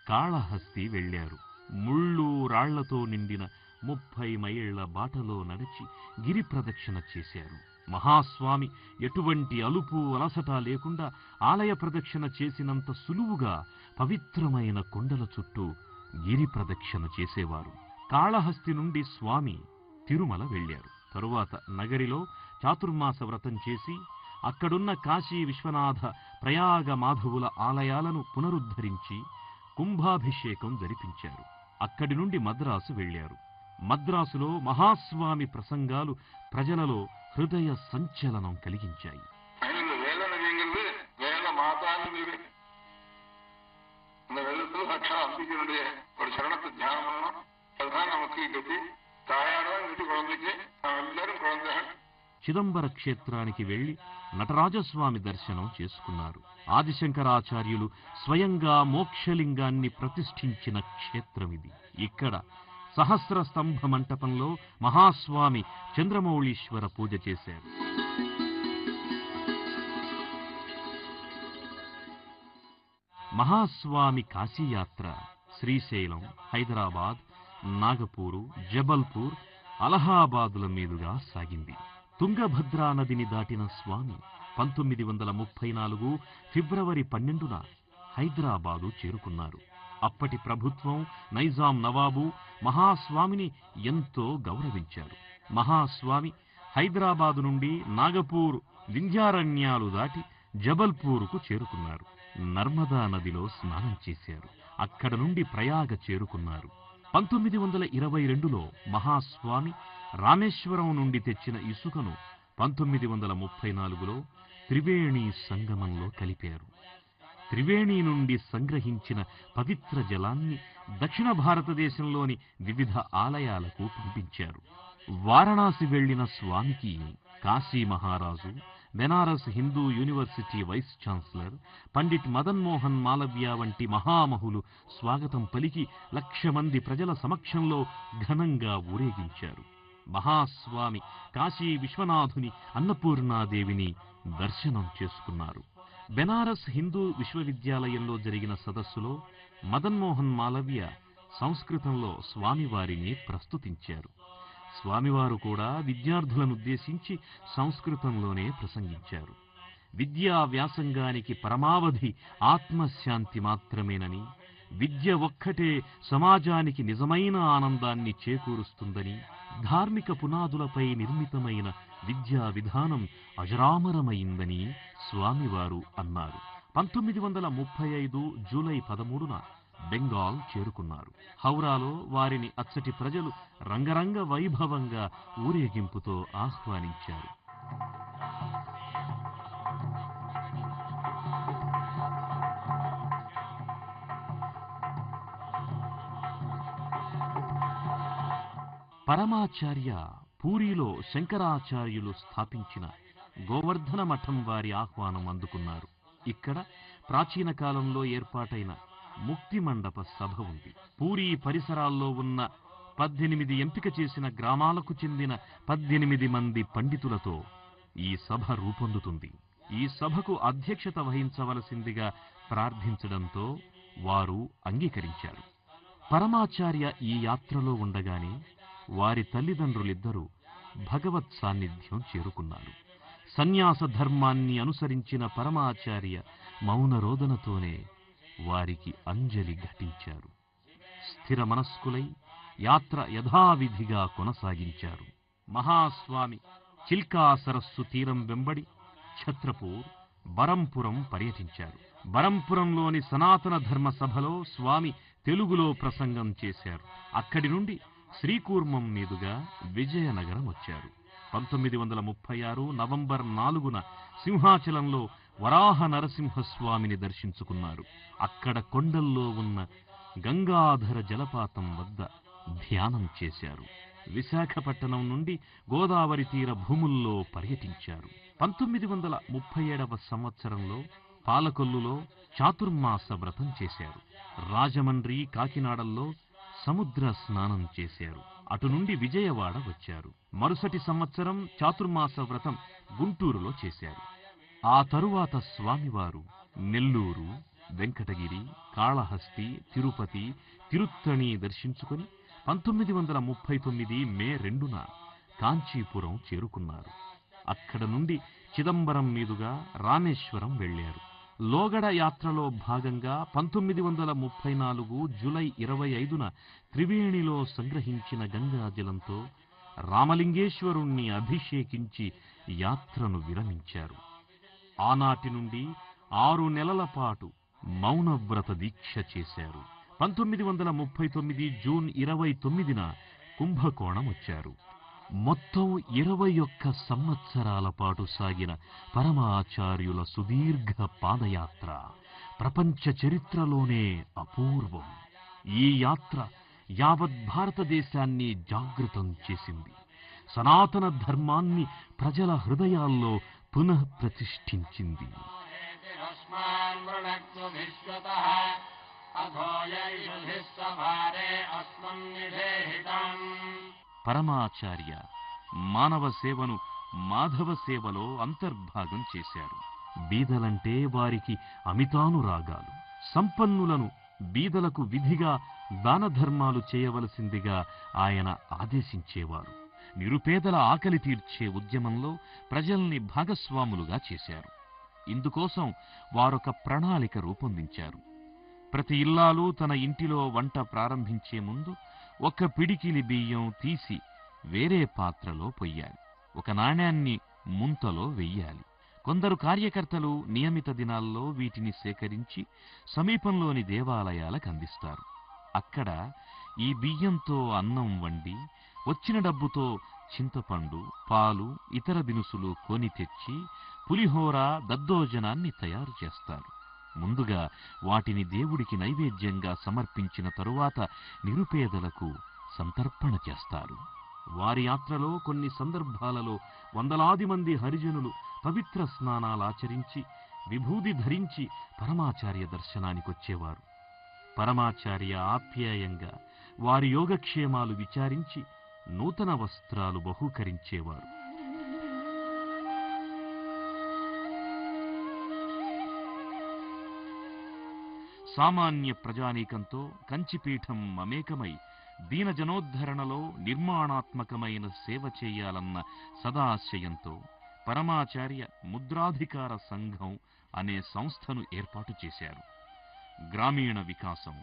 కాళహస్తి వెళ్లారు. ముళ్ళు రాళ్లతో నిండిన 30 మైళ్ల బాటలో నడిచి గిరి ప్రదక్షిణ చేశారు. మహాస్వామి ఎటువంటి అలుపు అలసట లేకుండా ఆలయ ప్రదక్షిణ చేసినంత సులువుగా పవిత్రమైన కొండల చుట్టూ గిరి ప్రదక్షిణ చేసేవారు. కాళహస్తి నుండి స్వామి తిరుమల వెళ్లారు. తరువాత నగరిలో చాతుర్మాస వ్రతం చేసి అక్కడున్న కాశీ విశ్వనాథ, ప్రయాగ మాధవుల ఆలయాలను పునరుద్ధరించి కుంభాభిషేకం జరిపించారు. అక్కడి నుండి మద్రాసు వెళ్లారు. మద్రాసులో మహాస్వామి ప్రసంగాలు ప్రజలలో హృదయ సంచలనం కలిగించాయి. చిదంబర క్షేత్రానికి వెళ్లి నటరాజస్వామి దర్శనం చేసుకున్నారు. ఆదిశంకరాచార్యులు స్వయంగా మోక్షలింగాన్ని ప్రతిష్ఠించిన క్షేత్రమిది. ఇక్కడ సహస్ర స్తంభ మంటపంలో మహాస్వామి చంద్రమౌళీశ్వర పూజ చేశారు. మహాస్వామి కాశీయాత్ర శ్రీశైలం, హైదరాబాద్, నాగపూరు, జబల్పూర్, అలహాబాదుల మీదుగా సాగింది. తుంగభద్రా నదిని దాటిన స్వామి 1934 ఫిబ్రవరి 12న హైదరాబాదు చేరుకున్నారు. అప్పటి ప్రభుత్వం, నైజాం నవాబు మహాస్వామిని ఎంతో గౌరవించారు. మహాస్వామి హైదరాబాదు నుండి నాగపూర్, వింధ్యారణ్యాలు దాటి జబల్పూరుకు చేరుకున్నారు. నర్మదా నదిలో స్నానం చేశారు. అక్కడ నుండి ప్రయాగ చేరుకున్నారు. 1922లో మహాస్వామి రామేశ్వరం నుండి తెచ్చిన ఇసుకను 1934లో త్రివేణి సంగమంలో కలిపారు. త్రివేణి నుండి సంగ్రహించిన పవిత్ర జలాన్ని దక్షిణ భారతదేశంలోని వివిధ ఆలయాలకు పంపించారు. వారణాసి వెళ్లిన స్వామికి కాశీ మహారాజు, Benaras Hindu university vice chancellor Pandit Madan Mohan Malaviya వంటి మహామహులు స్వాగతం పలికి 1,00,000 మంది ప్రజల సమక్షంలో ఘనంగా ఊరేగించారు. మహాస్వామి కాశీ విశ్వనాథుని, అన్నపూర్ణాదేవిని దర్శనం చేసుకున్నారు. బెనారస్ హిందూ విశ్వవిద్యాలయంలో జరిగిన సదస్సులో మదన్ మోహన్ మాలవ్య సంస్కృతంలో స్వామివారిని ప్రస్తుతించారు. స్వామివారు కూడా విద్యార్థులనుద్దేశించి సంస్కృతంలోనే ప్రసంగించారు. విద్యా వ్యాసంగానికి పరమావధి ఆత్మశాంతి మాత్రమేనని, విద్య ఒక్కటే సమాజానికి నిజమైన ఆనందాన్ని చేకూరుస్తుందని, ధార్మిక పునాదులపై నిర్మితమైన విద్యా విధానం అజరామరమైందని స్వామివారు అన్నారు. 1935 జూలై 13న బెంగాల్ చేరుకున్నారు. హౌరాలో వారిని అచ్చటి ప్రజలు రంగరంగ వైభవంగా ఊరేగింపుతో ఆహ్వానించారు. పరమాచార్య పూరీలో శంకరాచార్యులు స్థాపించిన గోవర్ధన మఠం వారి ఆహ్వానం అందుకున్నారు. ఇక్కడ ప్రాచీన కాలంలో ఏర్పాటైన ముక్తి మండప సభ ఉంది. పూరీ పరిసరాల్లో ఉన్న 18 ఎంపిక చేసిన గ్రామాలకు చెందిన 18 మంది పండితులతో ఈ సభ రూపొందుతుంది. ఈ సభకు అధ్యక్షత వహించవలసిందిగా ప్రార్థించడంతో వారు అంగీకరించారు. పరమాచార్య ఈ యాత్రలో ఉండగానే వారి తల్లిదండ్రులిద్దరూ భగవత్ సాన్నిధ్యం చేరుకున్నారు. సన్యాస ధర్మాన్ని అనుసరించిన పరమాచార్య మౌనరోదనతోనే వారికి అంజలి ఘటించారు. స్థిర మనస్కులై యాత్ర యథావిధిగా కొనసాగించారు. మహాస్వామి చిల్కా సరస్సు తీరం వెంబడి ఛత్రపూర్, బరంపురం పర్యటించారు. బరంపురంలోని సనాతన ధర్మ సభలో స్వామి తెలుగులో ప్రసంగం చేశారు. అక్కడి నుండి శ్రీకూర్మం మీదుగా విజయనగరం వచ్చారు. 1936 నవంబర్ 4న సింహాచలంలో వరాహ నరసింహస్వామిని దర్శించుకున్నారు. అక్కడ కొండల్లో ఉన్న గంగాధర జలపాతం వద్ద ధ్యానం చేశారు. విశాఖపట్టణం నుండి గోదావరి తీర భూముల్లో పర్యటించారు. 1937వ సంవత్సరంలో పాలకొల్లులో చాతుర్మాస వ్రతం చేశారు. రాజమండ్రి, కాకినాడల్లో సముద్ర స్నానం చేశారు. అటు నుండి విజయవాడ వచ్చారు. మరుసటి సంవత్సరం చాతుర్మాస వ్రతం గుంటూరులో చేశారు. ఆ తరువాత స్వామివారు నెల్లూరు, వెంకటగిరి, కాళహస్తి, తిరుపతి, తిరుత్తణి దర్శించుకుని 1939 మే 2న కాంచీపురం చేరుకున్నారు. అక్కడ నుండి చిదంబరం మీదుగా రామేశ్వరం వెళ్లారు. లోగడ యాత్రలో భాగంగా 1934 జూలై 25న త్రివేణిలో సంగ్రహించిన గంగాజలంతో రామలింగేశ్వరుణ్ణి అభిషేకించి యాత్రను విరమించారు. ఆనాటి నుండి 6 నెలల పాటు మౌనవ్రత దీక్ష చేశారు. 1939 జూన్ 29న కుంభకోణం వచ్చారు. మొత్తం 21 సంవత్సరాల పాటు సాగిన పరమాచార్యుల సుదీర్ఘ పాదయాత్ర ప్రపంచ చరిత్రలోనే అపూర్వం. ఈ యాత్ర యావత్ భారతదేశాన్ని జాగృతం చేసింది. సనాతన ధర్మాన్ని ప్రజల హృదయాల్లో పునః ప్రతిష్ఠించింది. పరమాచార్య మానవ సేవను మాధవ సేవలో అంతర్భాగం చేశారు. బీదలంటే వారికి అమితానురాగాలు. సంపన్నులను బీదలకు విధిగా దానధర్మాలు చేయవలసిందిగా ఆయన ఆదేశించేవారు. నిరుపేదల ఆకలి తీర్చే ఉద్యమంలో ప్రజల్ని భాగస్వాములుగా చేశారు. ఇందుకోసం వారొక ప్రణాళిక రూపొందించారు. ప్రతి ఇల్లాలు తన ఇంటిలో వంట ప్రారంభించే ముందు ఒక పిడికిలి బియ్యం తీసి వేరే పాత్రలో పొయ్యాలి. ఒక నాణ్యాన్ని ముంతలో వెయ్యాలి. కొందరు కార్యకర్తలు నియమిత దినాల్లో వీటిని సేకరించి సమీపంలోని దేవాలయాలకు అందిస్తారు. అక్కడ ఈ బియ్యంతో అన్నం వండి వచ్చిన డబ్బుతో చింతపండు, పాలు, ఇతర దినుసులు కొని తెచ్చి పులిహోర, దద్దోజనాన్ని తయారు చేస్తారు. ముందుగా వాటిని దేవుడికి నైవేద్యంగా సమర్పించిన తరువాత నిరుపేదలకు సంతర్పణ చేస్తారు. వారి యాత్రలో కొన్ని సందర్భాలలో వందలాది మంది హరిజనులు పవిత్ర స్నానాలాచరించి విభూది ధరించి పరమాచార్య దర్శనానికొచ్చేవారు. పరమాచార్య ఆప్యాయంగా వారి యోగక్షేమాలు విచారించి నూతన వస్త్రాలు బహూకరించేవారు. సామాన్య ప్రజానీకంతో కంచిపీఠం మమేకమై దీనజనోద్ధరణలో నిర్మాణాత్మకమైన సేవ చేయాలన్న సదాశయంతో పరమాచార్య ముద్రాధికార సంఘం అనే సంస్థను ఏర్పాటు చేశారు. గ్రామీణ వికాసం,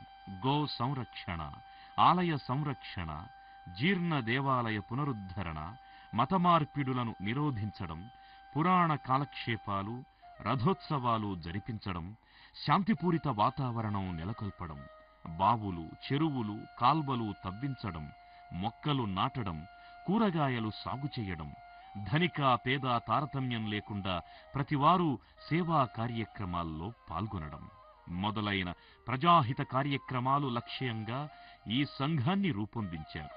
గో సంరక్షణ, ఆలయ సంరక్షణ, జీర్ణ దేవాలయ పునరుద్ధరణ, మతమార్పిడులను నిరోధించడం, పురాణ కాలక్షేపాలు, రథోత్సవాలు జరిపించడం, శాంతిపూరిత వాతావరణం నెలకొల్పడం, బావులు, చెరువులు, కాల్వలు తవ్వించడం, మొక్కలు నాటడం, కూరగాయలు సాగు చేయడం, ధనిక పేద తారతమ్యం లేకుండా ప్రతివారు సేవా కార్యక్రమాల్లో పాల్గొనడం మొదలైన ప్రజాహిత కార్యక్రమాలు లక్ష్యంగా ఈ సంఘాన్ని రూపొందించారు.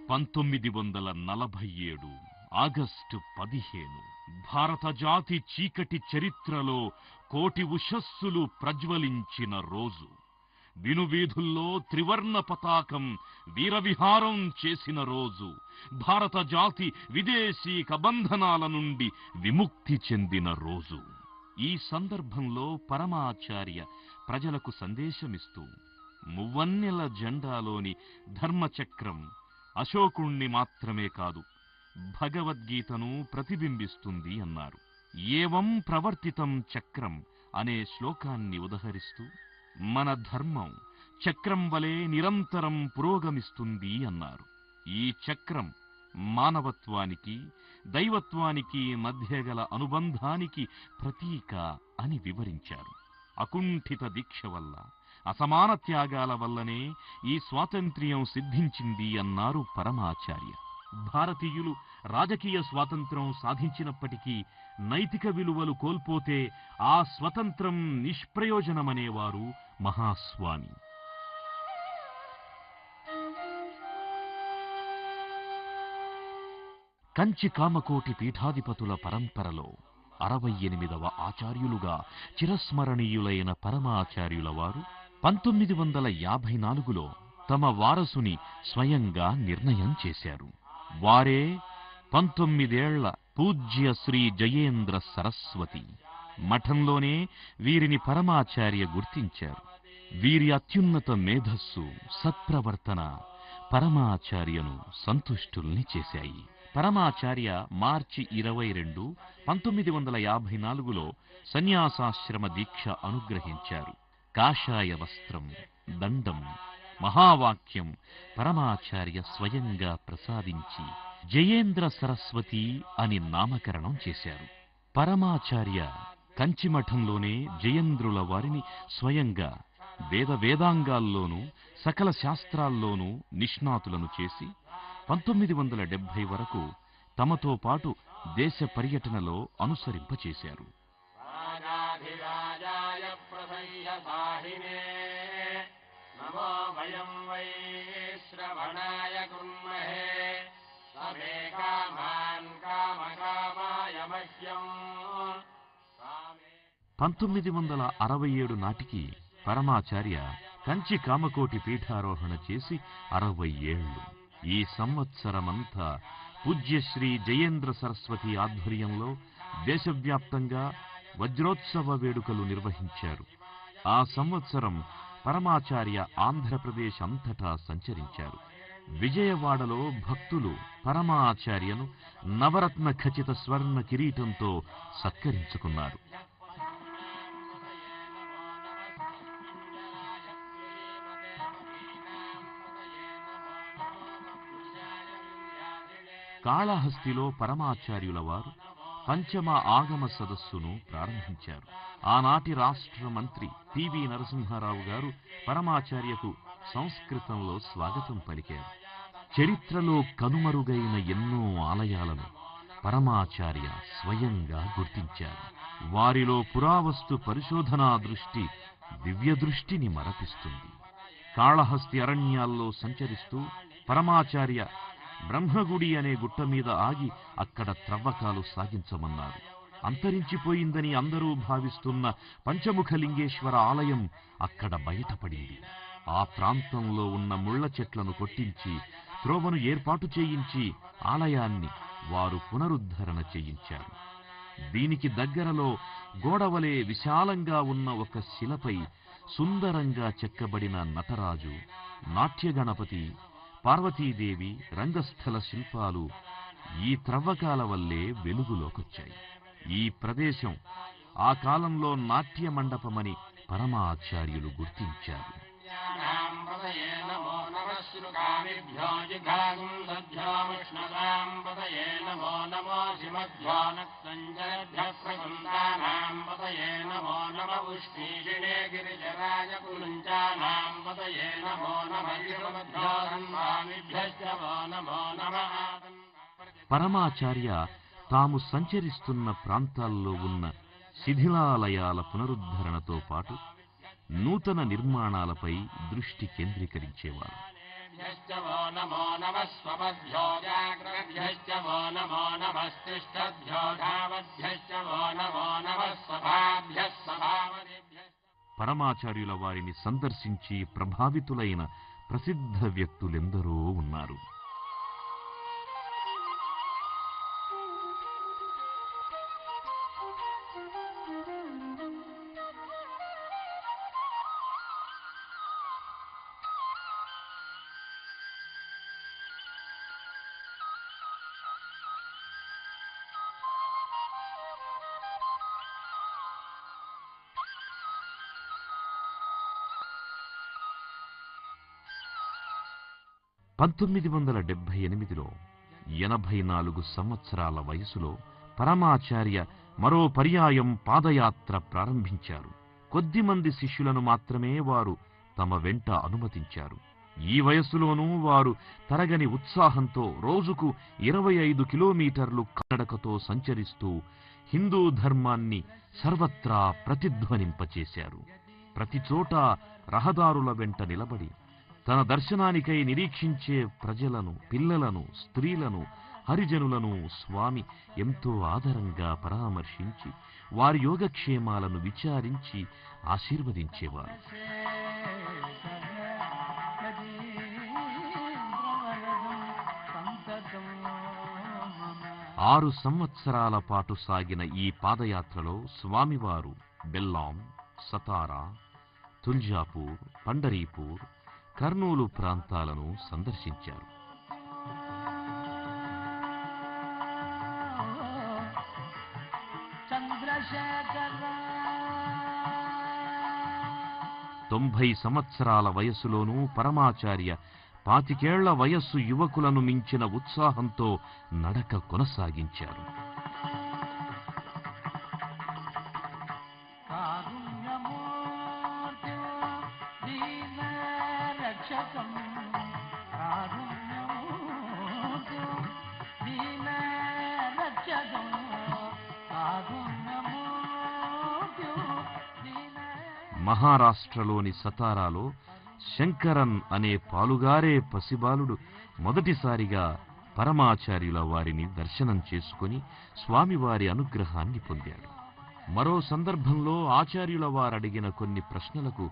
1947 ఆగస్టు 15 భారత జాతి చీకటి చరిత్రలో కోటి ఉషస్సులు ప్రజ్వలించిన రోజు. వినువీధుల్లో త్రివర్ణ పతాకం వీరవిహారం చేసిన రోజు. భారత జాతి విదేశీ కబంధనాల నుండి విముక్తి చెందిన రోజు. ఈ సందర్భంలో పరమాచార్య ప్రజలకు సందేశమిస్తూ మువ్వన్నెల జెండాలోని ధర్మచక్రం అశోకుణ్ణి మాత్రమే కాదు, భగవద్గీతను ప్రతిబింబిస్తుంది అన్నారు. ఏవం ప్రవర్తితం చక్రం అనే శ్లోకాన్ని ఉదహరిస్తూ మన ధర్మం చక్రం వలె నిరంతరం పురోగమిస్తుంది అన్నారు. ఈ చక్రం మానవత్వానికి దైవత్వానికి మధ్య గల అనుబంధానికి ప్రతీక అని వివరించారు. అకుంఠిత దీక్ష వల్ల, అసమాన త్యాగాల వల్లనే ఈ స్వాతంత్ర్యం సిద్ధించింది అన్నారు పరమాచార్య. భారతీయులు రాజకీయ స్వాతంత్ర్యం సాధించినప్పటికీ నైతిక విలువలు కోల్పోతే ఆ స్వతంత్రం నిష్ప్రయోజనమనేవారు మహాస్వామి. కంచి కామకోటి పీఠాధిపతుల పరంపరలో 68వ ఆచార్యులుగా చిరస్మరణీయులైన పరమాచార్యుల వారు 1954లో తమ వారసుని స్వయంగా నిర్ణయం చేశారు. వారే 19 ఏళ్ల పూజ్య శ్రీ జయేంద్ర సరస్వతి. మఠంలోనే వీరిని పరమాచార్య గుర్తించారు. వీరి అత్యున్నత మేధస్సు, సత్ప్రవర్తన పరమాచార్యను సంతుష్టుల్ని చేశాయి. పరమాచార్య మార్చి 22, 1954లో సన్యాసాశ్రమ దీక్ష అనుగ్రహించారు. కాషాయ వస్త్రం, దండం, మహావాక్యం పరమాచార్య స్వయంగా ప్రసాదించి జయేంద్ర సరస్వతి అని నామకరణం చేశారు. పరమాచార్య కంచిమఠంలోనే జయేంద్రుల వారిని స్వయంగా వేదాంగాల్లోనూ సకల శాస్త్రాల్లోనూ నిష్ణాతులను చేసి 1970 వరకు తమతో పాటు దేశ పర్యటనలో అనుసరింపచేశారు. నమో వయం వై శ్రవణాయ కుర్మహే సమే కామాన్ కామకామాయ మహ్యం. 1967 నాటికి పరమాచార్య కంచి కామకోటి పీఠారోహణ చేసి 60 ఏళ్లు. ఈ సంవత్సరమంతా పూజ్యశ్రీ జయేంద్ర సరస్వతి ఆధ్వర్యంలో దేశవ్యాప్తంగా వజ్రోత్సవ వేడుకలు నిర్వహించారు. ఆ సంవత్సరం పరమాచార్య ఆంధ్రప్రదేశ్ అంతటా సంచరించారు. విజయవాడలో భక్తులు పరమాచార్యను నవరత్న ఖచిత స్వర్ణ కిరీటంతో సత్కరించుకున్నారు. కాళహస్తిలో పరమాచార్యుల వారు పంచమ ఆగమ సదస్సును ప్రారంభించారు. ఆనాటి రాష్ట్ర మంత్రి పివి నరసింహారావు గారు పరమాచార్యకు సంస్కృతంలో స్వాగతం పలికారు. చరిత్రలో కనుమరుగైన ఎన్నో ఆలయాలను పరమాచార్య స్వయంగా గుర్తించారు. వారిలో పురావస్తు పరిశోధనా దృష్టి దివ్య దృష్టిని మరపిస్తుంది. కాళహస్తి అరణ్యాల్లో సంచరిస్తూ పరమాచార్య బ్రహ్మగుడి అనే గుట్ట మీద ఆగి అక్కడ త్రవ్వకాలు సాగించమన్నారు. అంతరించిపోయిందని అందరూ భావిస్తున్న పంచముఖలింగేశ్వర ఆలయం అక్కడ బయటపడింది. ఆ ప్రాంతంలో ఉన్న ముళ్ల చెట్లను కొట్టించి త్రోవను ఏర్పాటు చేయించి ఆలయాన్ని వారు పునరుద్ధరణ చేయించారు. దీనికి దగ్గరలో గోడవలే విశాలంగా ఉన్న ఒక శిలపై సుందరంగా చెక్కబడిన నటరాజు, నాట్యగణపతి, పార్వతీదేవి రంగస్థల శిల్పాలు ఈ త్రవ్వకాల వల్లే వెలుగులోకొచ్చాయి. ఈ ప్రదేశం ఆ కాలంలో నాట్య మండపమని పరమాచార్యులు గుర్తించారు. పరమాచార్య తాము సంచరిస్తున్న ప్రాంతాల్లో ఉన్న శిథిలాలయాల పునరుద్ధరణతో పాటు నూతన నిర్మాణాలపై దృష్టి కేంద్రీకరించేవారు. పరమాచార్యుల వారిని సందర్శించి ప్రభావితులైన ప్రసిద్ధ వ్యక్తులెందరో ఉన్నారు. లో 84 సంవత్సరాల వయసులో పరమాచార్య మరో పర్యాయం పాదయాత్ర ప్రారంభించారు. కొద్దిమంది శిష్యులను మాత్రమే వారు తమ వెంట అనుమతించారు. ఈ వయస్సులోనూ వారు తరగని ఉత్సాహంతో రోజుకు 25 కిలోమీటర్లు నడకతో సంచరిస్తూ హిందూ ధర్మాన్ని సర్వత్రా ప్రతిధ్వనింపచేశారు. ప్రతిచోట రహదారుల వెంట నిలబడి తన దర్శనానికై నిరీక్షించే ప్రజలను, పిల్లలను, స్త్రీలను, హరిజనులను స్వామి ఎంతో ఆదరంగా పరామర్శించి వారి యోగక్షేమాలను విచారించి ఆశీర్వదించేవారు. 6 సంవత్సరాల పాటు సాగిన ఈ పాదయాత్రలో స్వామివారు బెల్లాం, సతారా, తుల్జాపూర్, పండరీపూర్, కర్నూలు ప్రాంతాలను సందర్శించారు. చంద్రశేఖర 90 సంవత్సరాల వయస్సులోనూ పరమాచార్య 25 ఏళ్ల వయస్సు యువకులను మించిన ఉత్సాహంతో నడక కొనసాగించారు. కారుణ్యమూర్తి దీన రక్షకం కారుణ్యమూర్తి దీన రక్షకం కారుణ్యమూర్తి దీన మహారాష్ట్రలోని సతారాలో శంకరన్ అనే పాలుగారే పసిబాలుడు మొదటిసారిగా పరమాచార్యుల వారిని దర్శనం చేసుకుని స్వామివారి అనుగ్రహాన్ని పొందాడు. మరో సందర్భంలో ఆచార్యుల వారడిగిన కొన్ని ప్రశ్నలకు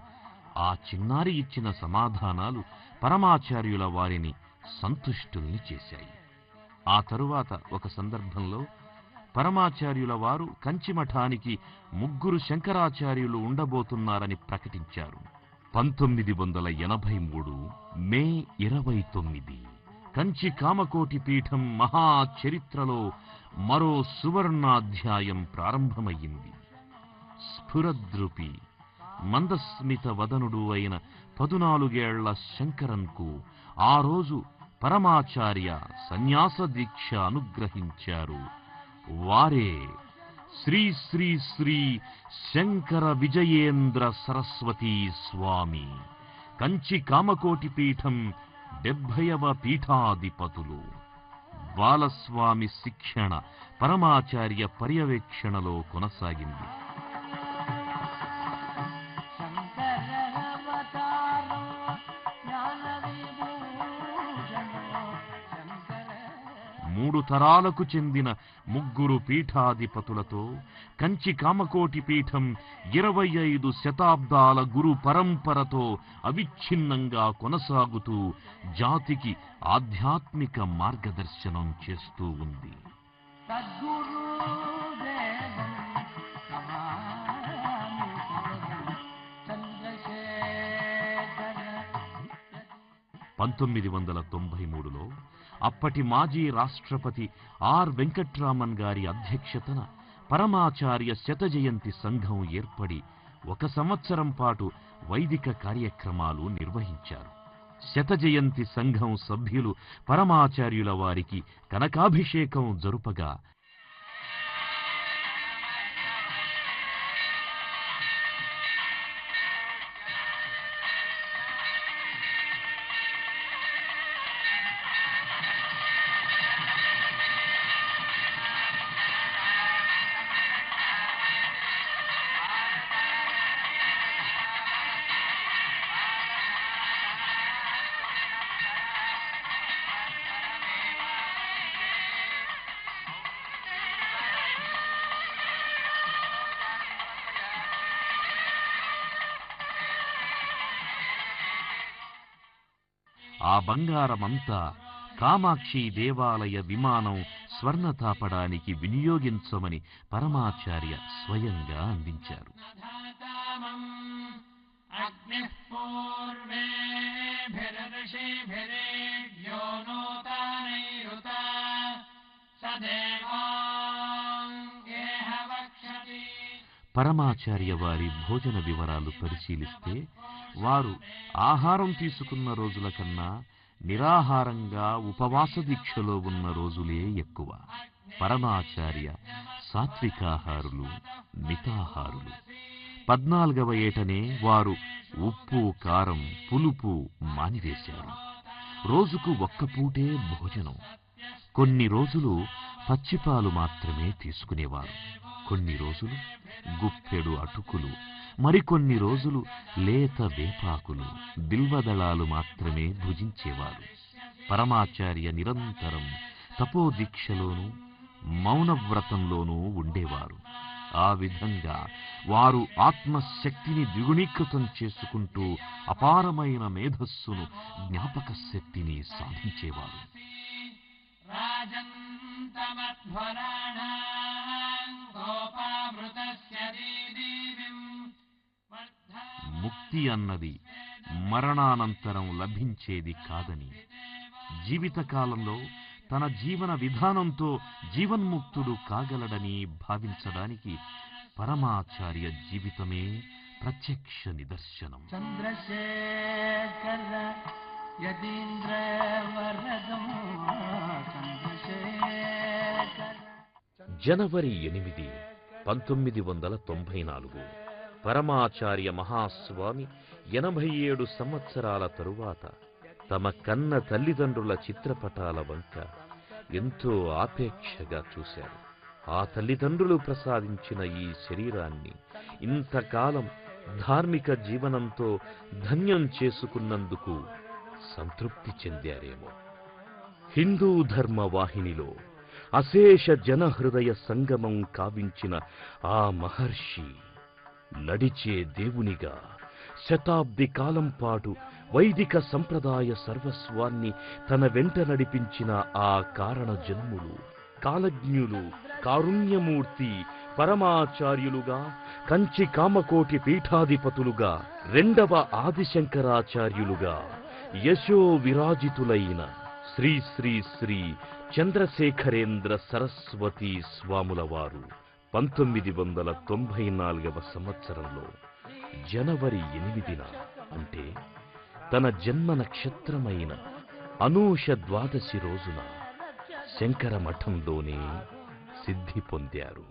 ఆ చిన్నారి ఇచ్చిన సమాధానాలు పరమాచార్యుల వారిని సంతుష్టుల్ని చేశాయి. ఆ తరువాత ఒక సందర్భంలో పరమాచార్యుల వారు కంచిమఠానికి 3 శంకరాచార్యులు ఉండబోతున్నారని ప్రకటించారు. 1983 మే 29 కంచి కామకోటి పీఠం మహాచరిత్రలో మరో సువర్ణాధ్యాయం ప్రారంభమయ్యింది. స్ఫురద్రూపి మందస్మిత వదనుడు అయిన 14 ఏళ్ల శంకరన్కు ఆ రోజు పరమాచార్య సన్యాస దీక్ష అనుగ్రహించారు. వారే శ్రీ శ్రీ శ్రీ శంకర విజయేంద్ర సరస్వతీ స్వామి, కంచి కామకోటి పీఠం 70వ పీఠాధిపతులు. బాలస్వామి శిక్షణ పరమాచార్య పర్యవేక్షణలో కొనసాగింది. శంకరవతారం జ్ఞాన విభూషణం శంకర 3 తరాలకు చెందిన 3 పీఠాధిపతులతో కంచి కామకోటి పీఠం 25 శతాబ్దాల గురు పరంపరతో అవిచ్ఛిన్నంగా కొనసాగుతూ జాతికి ఆధ్యాత్మిక మార్గదర్శనం చేస్తూ ఉంది. సద్గురుదేవం నమామి చంద్రశేఖర 1993లో అప్పటి మాజీ రాష్ట్రపతి ఆర్ వెంకట్రామన్ గారి అధ్యక్షతన పరమాచార్య శత జయంతి సంఘం ఏర్పడి 1 సంవత్సరం పాటు వైదిక కార్యక్రమాలు నిర్వహించారు. శత జయంతి సంఘం సభ్యులు పరమాచార్యుల వారికి కనకాభిషేకం జరుపగా ఆ బంగారమంతా కామాక్షి దేవాలయ విమానం స్వర్ణతాపడానికి వినియోగించమని పరమాచార్య స్వయంగా అందించారు. అగ్నిః పూర్వేభిర్షిభిరేభ్యో నూతనైరుత సదేవాం ఏహ వక్షతి. పరమాచార్య వారి భోజన వివరాలు పరిశీలిస్తే వారు ఆహారం తీసుకున్న రోజుల కన్నా నిరాహారంగా ఉపవాస దీక్షలో ఉన్న రోజులే ఎక్కువ. పరమాచార్య సాత్వికాహారులు, మితాహారులు. 14వ ఏటనే వారు ఉప్పు, కారం, పులుపు మానివేశారు. రోజుకు 1 పూటే భోజనం. కొన్ని రోజులు పచ్చిపాలు మాత్రమే తీసుకునేవారు. కొన్ని రోజులు గుప్పెడు అటుకులు, మరికొన్ని రోజులు లేత వేపాకులు, బిల్వదళాలు మాత్రమే భుజించేవారు. పరమాచార్య నిరంతరం తపోదీక్షలోనూ మౌనవ్రతంలోనూ ఉండేవారు. ఆ విధంగా వారు ఆత్మశక్తిని ద్విగుణీకృతం చేసుకుంటూ అపారమైన మేధస్సును, జ్ఞాపక శక్తిని సాధించేవారు. రాజంత సమధ్వరాణాం గోపామృతస్య దీదీవిం ముక్తి అన్నది మరణానంతరం లభించేది కాదని, జీవితకాలంలో తన జీవన విధానంతో జీవన్ముక్తుడు కాగలడని భావించడానికి పరమాచార్య జీవితమే ప్రత్యక్ష నిదర్శనం. చంద్రశేఖర యతీంద్ర వరదం చంద్రశేఖర. జనవరి 8, 1994 పరమాచార్య మహాస్వామి 87 సంవత్సరాల తరువాత తమ కన్న తల్లిదండ్రుల చిత్రపటాల వంక ఎంతో ఆపేక్షగా చూశారు. ఆ తల్లిదండ్రులు ప్రసాదించిన ఈ శరీరాన్ని ఇంతకాలం ధార్మిక జీవనంతో ధన్యం చేసుకున్నందుకు సంతృప్తి చెందారేమో. హిందూ ధర్మ వాహినిలో అశేష జనహృదయ సంగమం కావించిన ఆ మహర్షి నడిచే దేవునిగా శతాబ్ది కాలం పాటు వైదిక సంప్రదాయ సర్వస్వాన్ని తన వెంట నడిపించిన ఆ కారణ జన్ములు, కాలజ్ఞులు, కారుణ్యమూర్తి పరమాచార్యులుగా, కంచి కామకోటి పీఠాధిపతులుగా, 2వ ఆదిశంకరాచార్యులుగా, యశో విరాజితులైన శ్రీ శ్రీ శ్రీ చంద్రశేఖరేంద్ర సరస్వతి స్వాముల వారు 1994వ సంవత్సరంలో జనవరి 8న, అంటే తన జన్మ నక్షత్రమైన అనూష ద్వాదశి రోజున శంకర మఠంలోనే సిద్ధి పొందారు.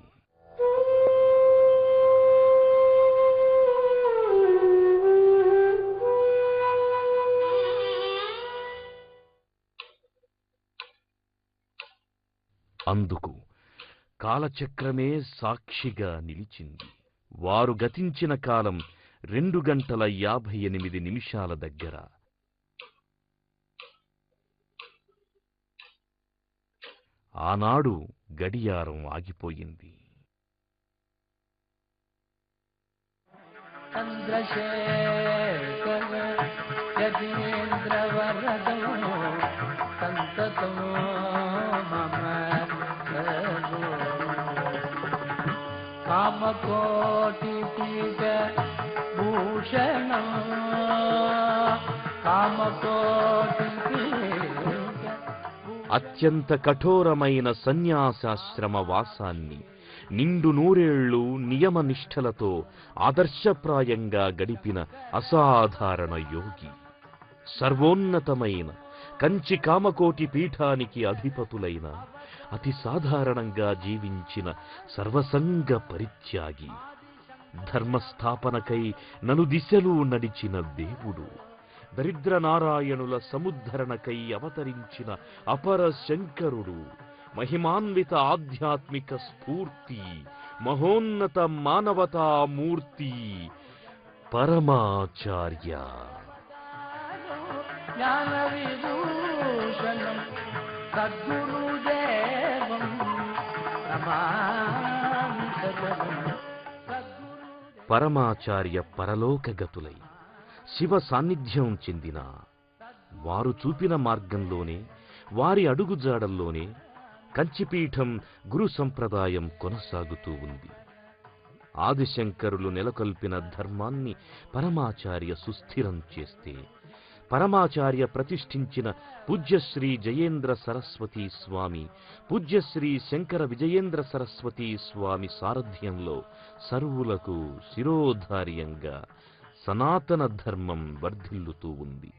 అందుకు కాలచక్రమే సాక్షిగా నిలిచింది. వారు గతించిన కాలం 2 గంటల 58 నిమిషాల దగ్గర. ఆనాడు గడియారం ఆగిపోయింది. చంద్రశేఖర యతీంద్ర వరదం సంతతం మమ కామకోటి పీఠ భూషణం కామకోటి పీఠ. అత్యంత కఠోరమైన సన్యాసాశ్రమ వాసాన్ని నిండు నూరేళ్లు నియమనిష్టలతో ఆదర్శప్రాయంగా గడిపిన అసాధారణ యోగి, సర్వోన్నతమైన కంచి కామకోటి పీఠానికి అధిపతులైన అతి సాధారణంగా జీవించిన సర్వసంగ పరిత్యాగి, ధర్మస్థాపనకై నలుదిశలు నడిచిన దేవుడు, దరిద్ర నారాయణుల సముద్ధరణకై అవతరించిన అపర శంకరుడు, మహిమాన్విత ఆధ్యాత్మిక స్ఫూర్తి, మహోన్నత మానవతామూర్తి పరమాచార్య. జ్ఞాన విభూషణం సద్గురుదేవం నమామి సదనం. పరమాచార్య పరలోకగతులై శివ సాన్నిధ్యం చెందిన వారు చూపిన మార్గంలోనే, వారి అడుగుజాడల్లోనే కంచిపీఠం గురు సంప్రదాయం కొనసాగుతూ ఉంది. ఆదిశంకరులు నెలకొల్పిన ధర్మాన్ని పరమాచార్య సుస్థిరం చేస్తే, పరమాచార్య ప్రతిష్ఠించిన పూజ్యశ్రీ జయేంద్ర సరస్వతీ స్వామి, పూజ్యశ్రీ శంకర విజయేంద్ర సరస్వతీ స్వామి సారథ్యంలో సర్వులకు శిరోధార్యంగా సనాతన ధర్మం వర్ధిల్లుతూ ఉంది.